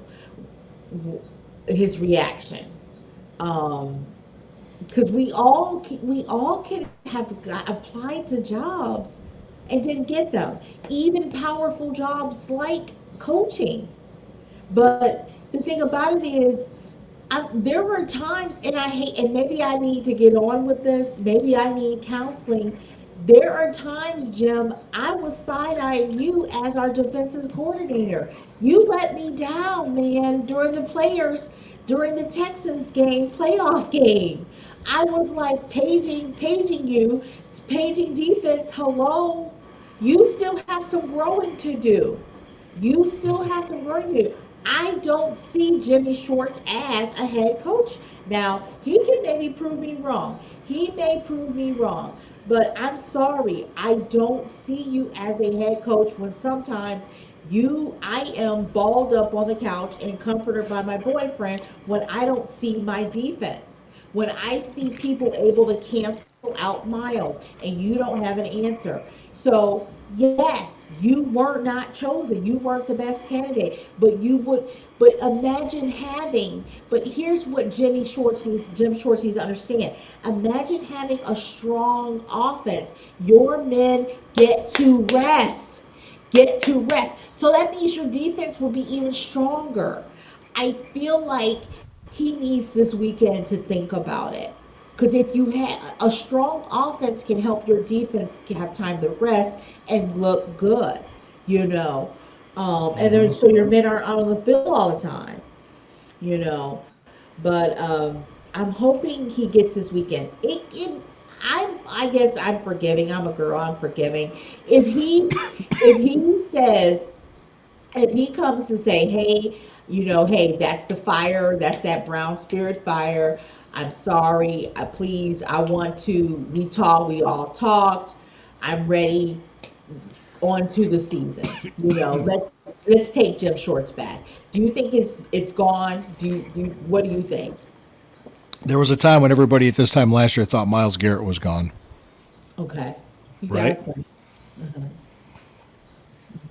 his reaction. Because we all can have applied to jobs and didn't get them, even powerful jobs like coaching. But the thing about it is, there were times, and and maybe I need to get on with this. Maybe I need counseling. There are times, Jim, I was side-eyeing you as our defensive coordinator. You let me down, man, during the Texans game, playoff game. I was like paging you, paging defense, hello. You still have some growing to do. You still have some work to do. I don't see Jimmy Schwartz as a head coach. Now, he can maybe prove me wrong. He may prove me wrong. But I'm sorry, I don't see you as a head coach when sometimes I am balled up on the couch and comforted by my boyfriend when I don't see my defense. When I see people able to cancel out Miles and you don't have an answer. So, yes, you were not chosen. You weren't the best candidate, but here's what Jim Schwartz needs to understand. Imagine having a strong offense. Your men get to rest. So that means your defense will be even stronger. I feel like he needs this weekend to think about it. Because if you have a strong offense can help your defense have time to rest and look good, and then so your men aren't out on the field all the time, But I'm hoping he gets this weekend. I guess I'm forgiving. I'm a girl. I'm forgiving. If he comes to say, hey, hey, that's the fire, that's that brown spirit fire. I'm sorry. We all talked. I'm ready on to the season. Let's take Jim Schwartz back. Do you think it's gone? What do you think?
There was a time when everybody at this time last year thought Myles Garrett was gone.
Okay.
Right?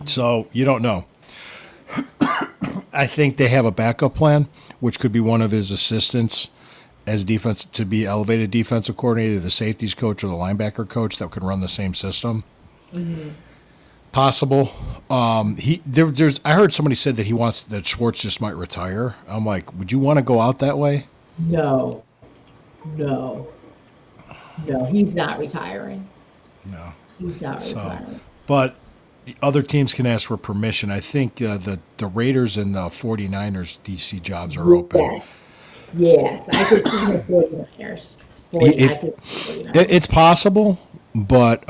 So you don't know. I think they have a backup plan, which could be one of his assistants as defense to be elevated defensive coordinator, the safeties coach or the linebacker coach that could run the same system. Possible. I heard somebody said that Schwartz just might retire. I'm like, would you want to go out that way?
No, he's not retiring.
No.
He's not
So,
retiring.
but the other teams can ask for permission. I think the Raiders and the 49ers DC jobs are open.
Yes. Yes. I could see the 49ers. I
It,
could see the 49ers.
it's possible, but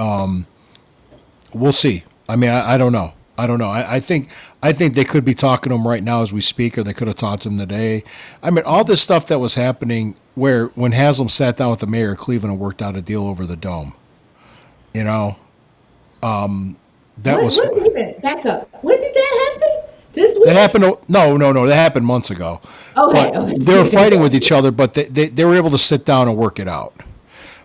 we'll see. I mean, I don't know. I don't know. I think they could be talking to him right now as we speak, or they could have talked to him today. I mean, all this stuff that was happening, where when Haslam sat down with the mayor of Cleveland and worked out a deal over the dome, you know, that was
What even? Back up. When did that happen? This week?
that happened. No. That happened months ago.
Okay.
But
Okay.
they were fighting with each other, but they were able to sit down and work it out.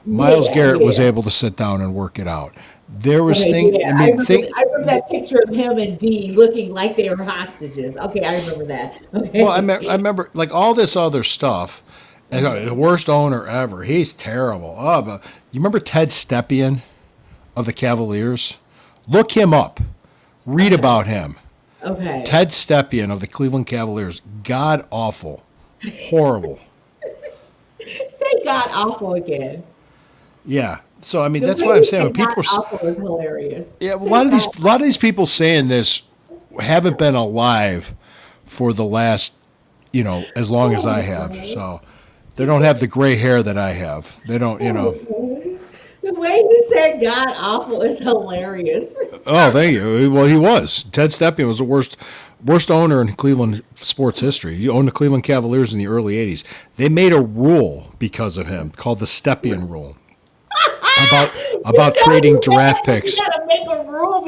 Miles
Yeah,
Garrett was
yeah.
able to sit down and work it out. There was
Okay,
things.
yeah,
I mean,
I remember that picture of him and Dee looking like they were hostages. Okay, I remember that. Okay.
Well, I remember like all this other stuff. And the worst owner ever. He's terrible. Oh, but you remember Ted Stepien of the Cavaliers? Look him up. Read about him.
Okay.
Ted Stepien of the Cleveland Cavaliers. God awful. Horrible.
Say God awful again.
Yeah. So I mean,
The
that's
way
what I'm
you
saying.
say
When people
God
are
awful is hilarious.
yeah, a lot of these people saying this haven't been alive for the last, as long as I have. So they don't have the gray hair that I have. They don't,
The way you said God awful is hilarious.
Oh, thank you. Well, he was. Ted Stepien was the worst owner in Cleveland sports history. He owned the Cleveland Cavaliers in the early '80s. They made a rule because of him called the Stepien rule about trading draft picks.
We gotta make a rule.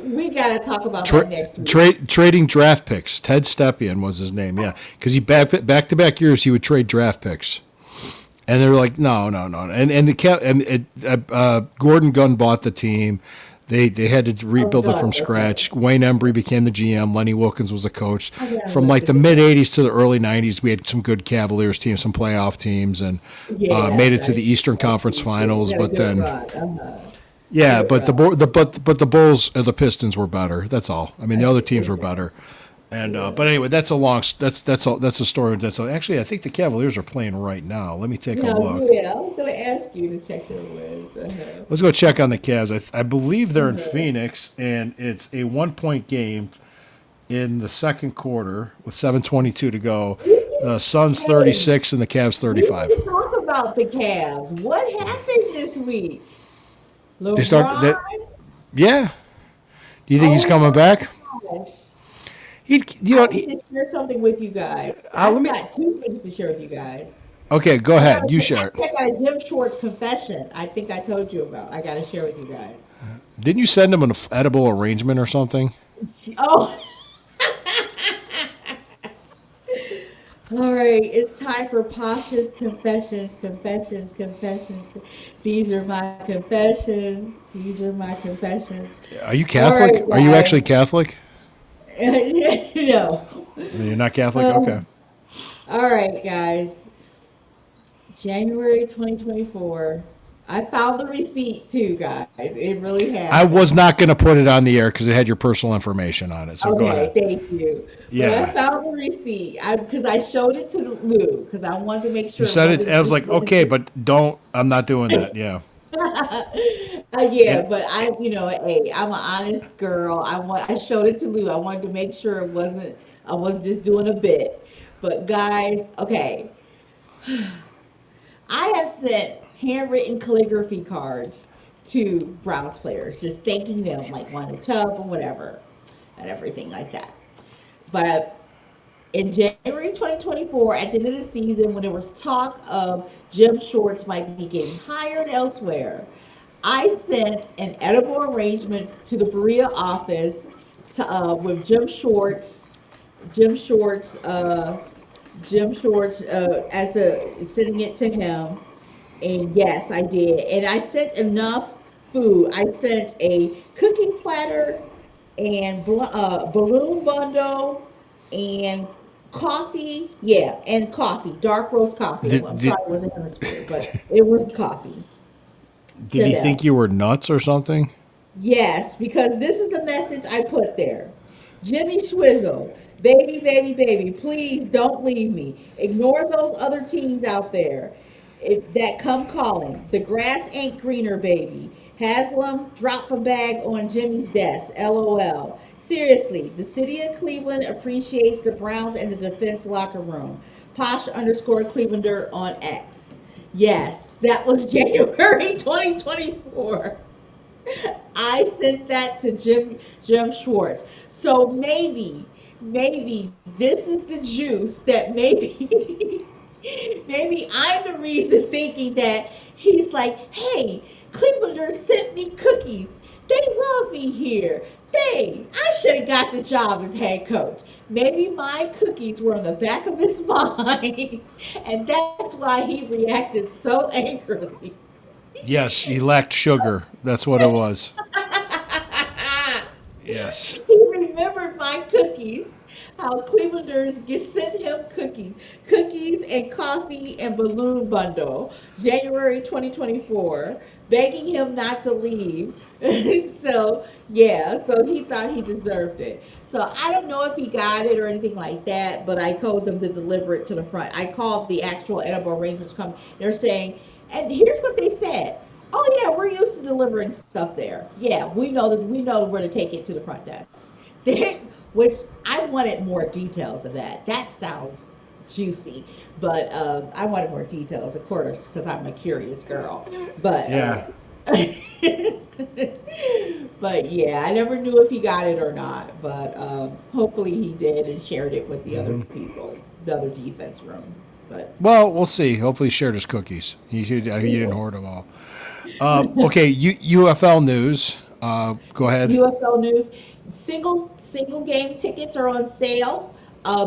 We gotta talk about that next week.
Trading draft picks. Ted Stepien was his name. Yeah, because he back to back years he would trade draft picks. And they were like, no. Gordon Gunn bought the team. They had to rebuild it from
okay.
scratch. Wayne Embry became the GM. Lenny Wilkins was the coach.
yeah,
From like the mid '80s to the early '90s, we had some good Cavaliers teams, some playoff teams, and
Yeah,
made it to
right.
the Eastern Conference Finals.
We had a
But
good
then,
run.
yeah, but the Bulls and the Pistons were better. That's all. I mean, the other teams were better. And but anyway, that's a story. Actually, I think the Cavaliers are playing right now. Let me take a
No,
look.
yeah, I was gonna ask you to check their wins.
Let's go check on the Cavs. I believe they're in Phoenix, and it's a 1-point game in the second quarter with 7:22 to go. The Suns 36 and the Cavs 35.
We need to talk about the Cavs. What happened this week? LeBron?
They start that. Yeah. Do you think he's coming back?
Gosh.
He,
I need to share something with you guys. I've got two things to share with you guys.
Okay, go ahead. You share it.
I got a Jim Schwartz confession. I think I told you about. I got to share with you guys.
Didn't you send him an edible arrangement or something?
Oh. All right, it's time for Pasha's confessions. These are my confessions.
Are you Catholic?
All right,
Are you
guys.
actually Catholic?
No.
You're not Catholic? Okay.
All right, guys. January 2024. I found the receipt too, guys. It really happened.
I was not going to put it on the air because it had your personal information on it. So go
Okay,
ahead.
thank you.
Yeah.
But I found the receipt because I showed it to Lou because I wanted to make sure.
You said it. I was like, okay, but don't. I'm not doing that. Yeah.
Yeah, but hey, I'm an honest girl. I showed it to Lou. I wanted to make sure I wasn't just doing a bit. But guys, okay. I have sent handwritten calligraphy cards to Browns players, just thanking them, like Wanda Chubb or whatever, and everything like that. But in January 2024, at the end of the season, when there was talk of Jim Schwartz might be getting hired elsewhere, I sent an edible arrangement to the Berea office with Jim Schwartz sending it to him. And yes, I did. And I sent enough food. I sent a cooking platter and balloon bundle and coffee. Yeah, and coffee, dark roast coffee. I'm sorry it wasn't hemisphere, but it was coffee.
Did he
them.
think you were nuts or something?
Yes, because this is the message I put there. Jimmy Swizzle, baby, please don't leave me. Ignore those other teams out there that come calling. The grass ain't greener, baby. Haslam, drop a bag on Jimmy's desk. LOL. Seriously, the city of Cleveland appreciates the Browns and the defense locker room. Posh underscore Clevelander on X. Yes, that was January 2024. I sent that to Jim Schwartz. So maybe this is the juice that maybe maybe I'm the reason thinking that he's like, hey, Clevelanders sent me cookies. They love me here. Dang, I should have got the job as head coach. Maybe my cookies were on the back of his mind, and that's why he reacted so angrily.
Yes, he lacked sugar. That's what it was. Yes.
He remembered my cookies, how Clevelanders sent him cookies and coffee and balloon bundle, January 2024, begging him not to leave. So, yeah, so he thought he deserved it. So I don't know if he got it or anything like that, but I told them to deliver it to the front. I called the actual Edible Rangers company. They're saying, and here's what they said. Oh yeah, we're used to delivering stuff there. Yeah, we know where to take it to the front desk. Which I wanted more details of that. That sounds juicy, but I wanted more details, of course, because I'm a curious girl. But
Yeah.
but yeah, I never knew if he got it or not. But hopefully he did and shared it with the other people, the other defense room. But
Well, we'll see. Hopefully, he shared his cookies. He didn't hoard them all. Okay, UFL news. Go ahead.
UFL news. Single game tickets are on sale.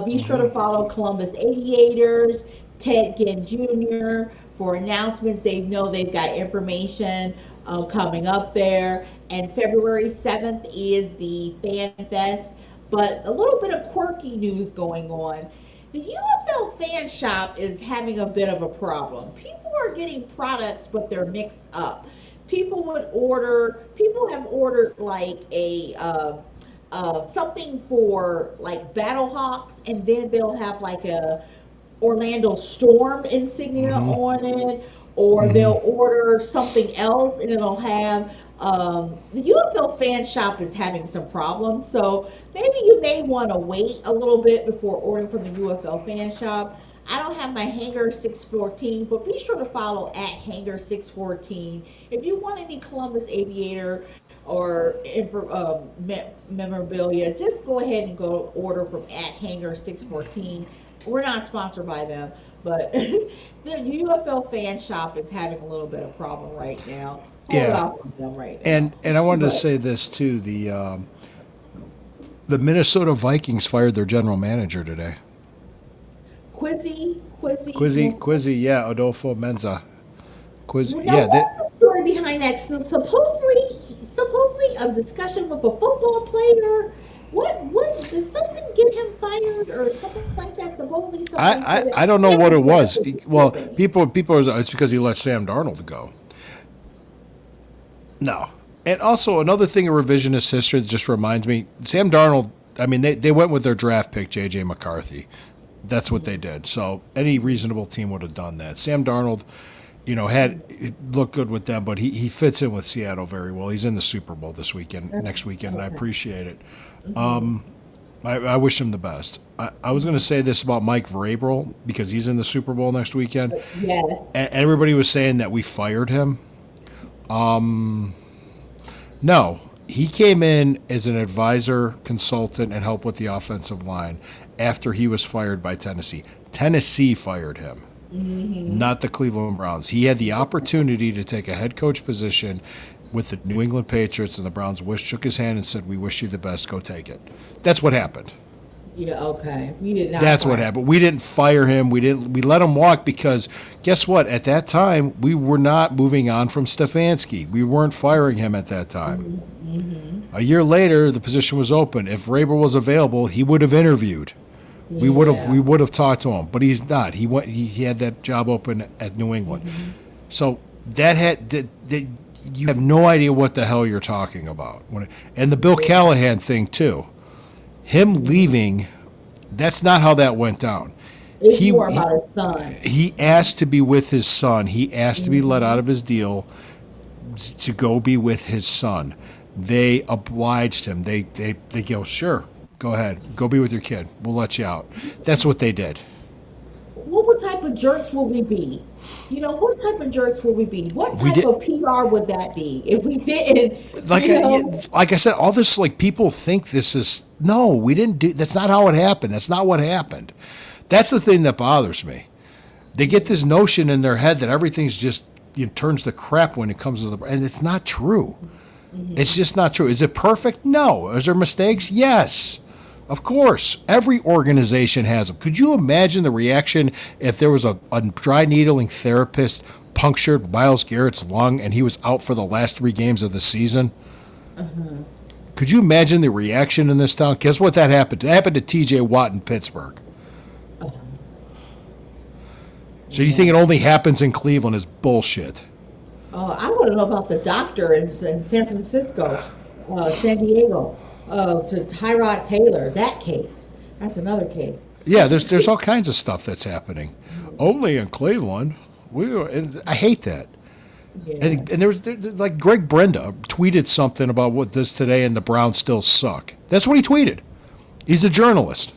Be sure to follow Columbus Aviators, Ted Ginn Jr. for announcements. They know they've got information coming up there. And February 7th is the Fan Fest. But a little bit of quirky news going on. The UFL fan shop is having a bit of a problem. People are getting products, but they're mixed up. People have ordered like a something for like Battlehawks, and then they'll have like a Orlando Storm insignia on it, or they'll order something else and it'll have the UFL fan shop is having some problems, so maybe you may want to wait a little bit before ordering from the UFL fan shop. I don't have my Hanger 614, but be sure to follow at Hanger 614 if you want any Columbus Aviator or memorabilia. Just go ahead and go order from at Hanger 614. We're not sponsored by them, but the UFL fan shop is having a little bit of problem right now. Hold
Yeah.
off on them right now.
And I wanted to
But-
say this too. The Minnesota Vikings fired their general manager today.
Quizzy.
Quizzy, yeah, Adolfo Menza.
Now,
Yeah,
what's the story behind that? So supposedly a discussion with a football player. What did something get him fired or something like that? Supposedly somebody said
I don't know what it was. Well,
Open.
people, it's because he let Sam Darnold go. No. And also another thing of revisionist history that just reminds me, Sam Darnold, I mean, they went with their draft pick, J.J. McCarthy. That's what they did. So any reasonable team would have done that. Sam Darnold, had it looked good with them, but he fits in with Seattle very well. He's in the Super Bowl next weekend, and I appreciate it. I wish him the best. I was going to say this about Mike Vrabel because he's in the Super Bowl next weekend.
Yes.
And everybody was saying that we fired him. No, he came in as an advisor, consultant, and helped with the offensive line after he was fired by Tennessee. Tennessee fired him, not the Cleveland Browns. He had the opportunity to take a head coach position with the New England Patriots, and the Browns shook his hand and said, "We wish you the best. Go take it." That's what happened.
Yeah, okay. We did not.
That's what happened. We didn't fire him. We let him walk because guess what? At that time, we were not moving on from Stefanski. We weren't firing him at that time. A year later, the position was open. If Vrabel was available, he would have interviewed. We would have talked to him, but he's not. He had that job open at New England. So you have no idea what the hell you're talking about. And the Bill Callahan thing too. Him leaving, that's not how that went down.
It's more about his son.
He asked to be with his son. He asked to be let out of his deal. to go be with his son. They obliged him. They go, sure, go ahead, go be with your kid. We'll let you out. That's what they did.
What type of jerks will we be? What type of jerks will we be? What
We
type
did-
of PR would that be if we didn't?
Like
you know?
like I said, all this, like, people think this is, no, we didn't do. That's not how it happened. That's not what happened. That's the thing that bothers me. They get this notion in their head that everything's just turns to crap when it comes to the, and it's not true. It's just not true. Is it perfect? No. Is there mistakes? Yes. Of course. Every organization has them. Could you imagine the reaction if there was a dry needling therapist punctured Myles Garrett's lung and he was out for the last 3 games of the season? Could you imagine the reaction in this town? Guess what that happened? It happened to TJ Watt in Pittsburgh. So you think it only happens in Cleveland is bullshit.
I want to know about the doctor in San Francisco, San Diego, to Tyrod Taylor. That case. That's another case.
Yeah, there's all kinds of stuff that's happening. Only in Cleveland. And I hate that.
Yeah.
And there's like Greg Brenda tweeted something about what this today and the Browns still suck. That's what he tweeted. He's a journalist.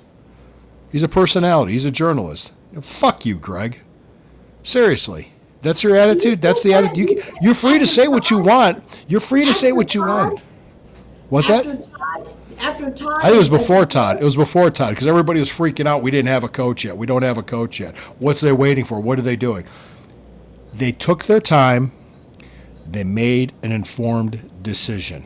He's a personality. He's a journalist. Fuck you, Greg. Seriously. That's your attitude? That's the attitude? You're free to say what you want. You're free to say what you want. What's that?
After Todd.
I think it was before Todd. It was before Todd because everybody was freaking out. We didn't have a coach yet. We don't have a coach yet. What's they waiting for? What are they doing? They took their time. They made an informed decision.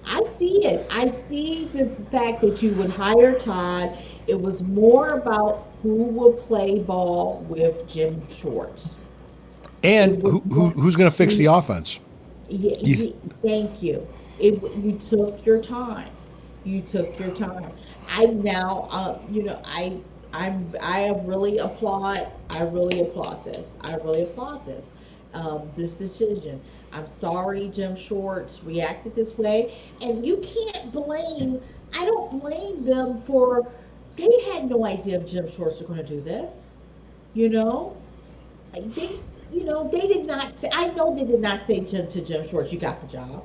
I see it. I see the fact that you would hire Todd. It was more about who will play ball with Jim Schwartz.
And who's going to fix the offense?
Thank you. You took your time. You took your time. I now, I really applaud. I really applaud this. I really applaud this. This decision. I'm sorry Jim Schwartz reacted this way, and you can't blame. I don't blame them for. They had no idea Jim Schwartz was going to do this. They did not say. I know they did not say to Jim Schwartz, "You got the job."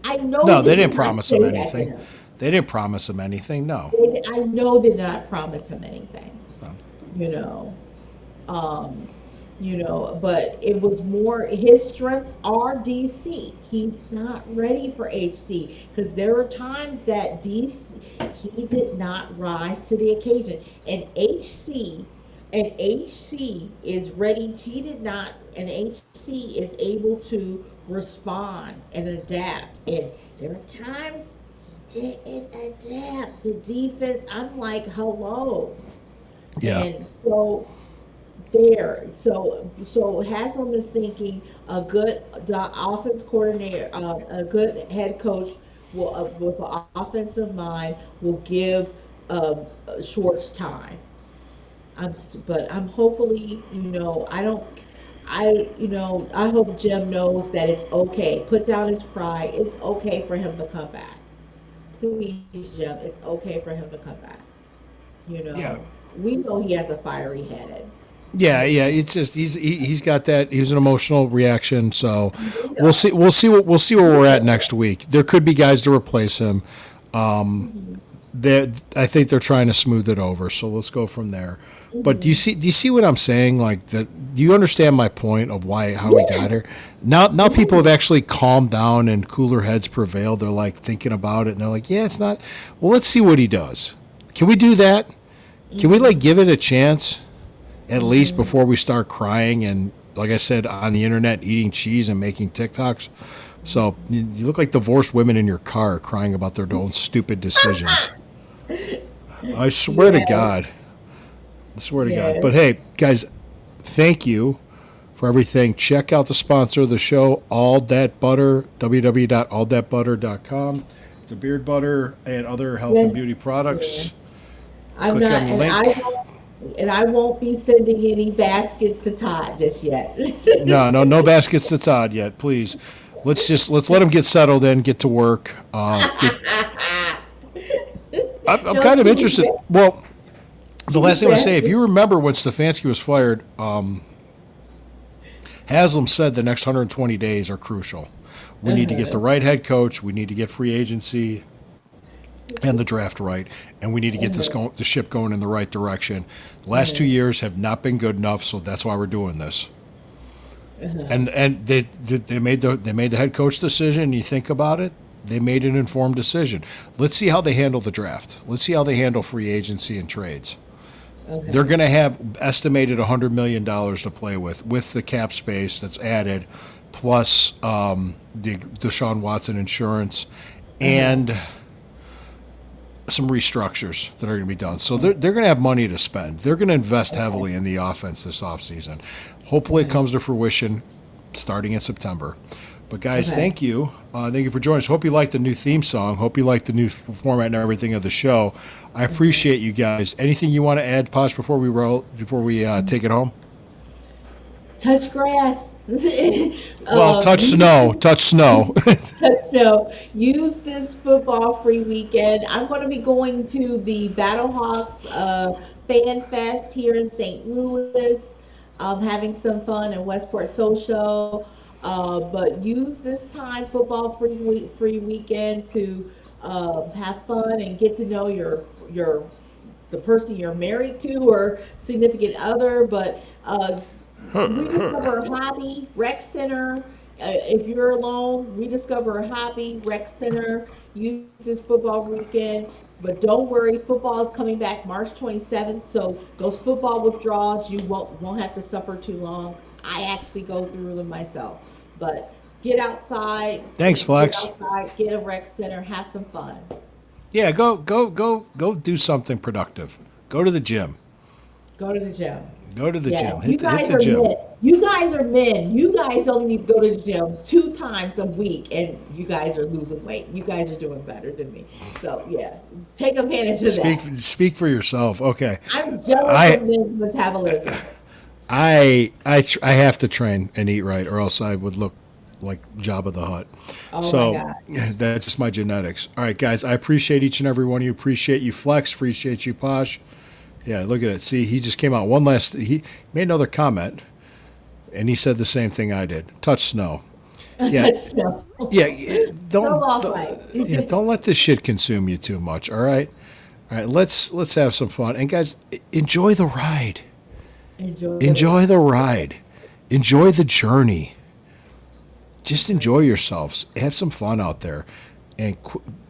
I know.
No, they
did
didn't
not
promise
say
him
that to
anything.
him.
They didn't promise him anything. No.
I know they did not promise him anything. But it was more, his strengths are DC. He's not ready for HC because there are times that DC, he did not rise to the occasion. And HC is ready, he did not, and HC is able to respond and adapt. And there are times he didn't adapt. The defense, I'm like, hello.
Yeah.
And so Haslam is thinking a good offense coordinator, a good head coach with an offensive mind will give Schwartz time. But I'm hopefully, I hope Jim knows that it's okay. Put down his pride. It's okay for him to come back. Please, Jim, it's okay for him to come back.
Yeah.
We know he has a fiery head.
Yeah. It's just he's got that. He was an emotional reaction. So we'll see where we're at next week. There could be guys to replace him. I think they're trying to smooth it over. So let's go from there. But do you see what I'm saying? Like that? Do you understand my point of how we got here? Now people have actually calmed down and cooler heads prevailed. They're like thinking about it and they're like, yeah, it's not. Well, let's see what he does. Can we do that? Can we give it a chance at least before we start crying and, like I said, on the internet eating cheese and making TikToks? So you look like divorced women in your car crying about their own stupid decisions. I swear to God. I swear to God. But hey, guys, thank you for everything. Check out the sponsor of the show, All That Butter, www.allthatbutter.com. It's a beard butter and other health and beauty products.
I'm
Click
not,
on the link.
I won't be sending any baskets to Todd just yet.
No baskets to Todd yet, please. Let's let him get settled in, get to work. I'm kind of interested. Well, the last thing I want to say, if you remember when Stefanski was fired, Haslam said the next 120 days are crucial. We need to get the right head coach. We need to get free agency and the draft right, and we need to get the ship going in the right direction. The last 2 years have not been good enough, so that's why we're doing this. And they made the head coach decision. You think about it, they made an informed decision. Let's see how they handle the draft. Let's see how they handle free agency and trades. They're going to have estimated $100 million to play with the cap space that's added, plus the Deshaun Watson insurance, and some restructures that are going to be done. So they're going to have money to spend. They're going to invest heavily in the offense this offseason. Hopefully it comes to fruition starting in September. But guys, thank you. Thank you for joining us. Hope you like the new theme song. Hope you like the new format and everything of the show. I appreciate you guys. Anything you want to add, Posh, before we take it home?
Touch grass.
Well, touch snow. Touch snow.
No, use this football free weekend. I'm going to be going to the Battlehawks Fan Fest here in St. Louis, having some fun in Westport Social. But use this time, football free weekend, to have fun and get to know the person you're married to or significant other. But rediscover a hobby, rec center. If you're alone, rediscover a hobby, rec center. Use this football weekend. But don't worry, football is coming back March 27th. So those football withdrawals, you won't have to suffer too long. I actually go through them myself. But get outside.
Thanks, Flex.
Get outside, get a rec center, have some fun.
Yeah, go do something productive. Go to the gym.
Go to the gym.
Go to the gym.
You
Hit
guys
the
are
gym.
men. You guys are men. You guys only need to go to the gym 2 times a week, and you guys are losing weight. You guys are doing better than me. So yeah, take advantage of that.
Speak for yourself. Okay.
I'm jealous of men's metabolism.
I have to train and eat right, or else I would look like Jabba the Hutt.
Oh
So
my God.
that's just my genetics. All right, guys, I appreciate each and every one of you. Appreciate you, Flex. Appreciate you, Posh. Yeah, look at it. See, he just came out. He made another comment, and he said the same thing I did. Touch snow. Yeah,
No.
yeah.
Go off light.
Don't let this shit consume you too much. All right, Let's have some fun, and guys, enjoy the ride. Enjoy the ride. Enjoy the journey. Just enjoy yourselves. Have some fun out there. And,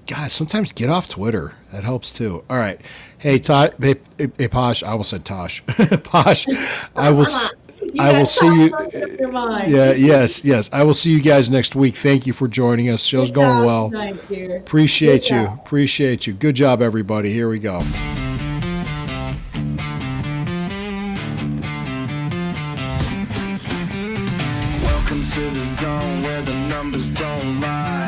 God, sometimes get off Twitter. That helps, too. All right. Hey, hey, Posh. I almost said Tosh. Posh, I will see you. Yeah, yes. I will see you guys next week. Thank you for joining us. Show's going well. Appreciate you. Good job, everybody. Here we go.
Welcome to the zone where the numbers don't lie.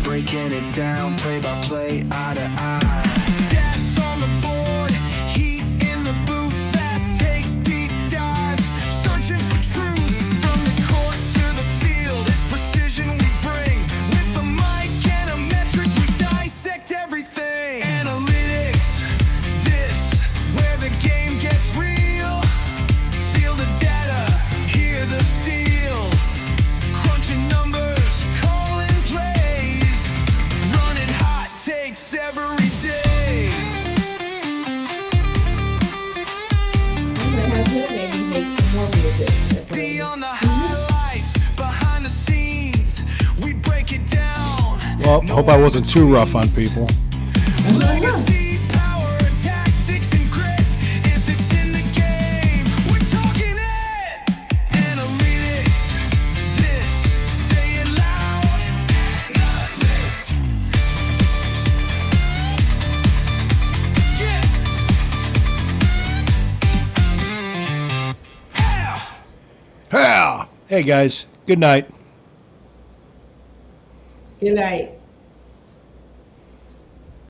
Breaking it down, play by play, eye to eye. Stats on the board, heat in the booth, fast takes, deep dives, searching for truth. From the court to the field, it's precision we bring. With a mic and a metric, we dissect everything. Analytics, this, where the game gets real. Feel the data, hear the steel. Crunching numbers, calling plays. Running hot takes every day. Beyond the highlights, behind the scenes, we break it down.
Well, hope I wasn't too rough on people.
Legacy, power, tactics, and grit. If it's in the game, we're talking it. Analytics, this, say it loud. Not this. Yeah.
Yeah. Hey, guys. Good night.
Good night.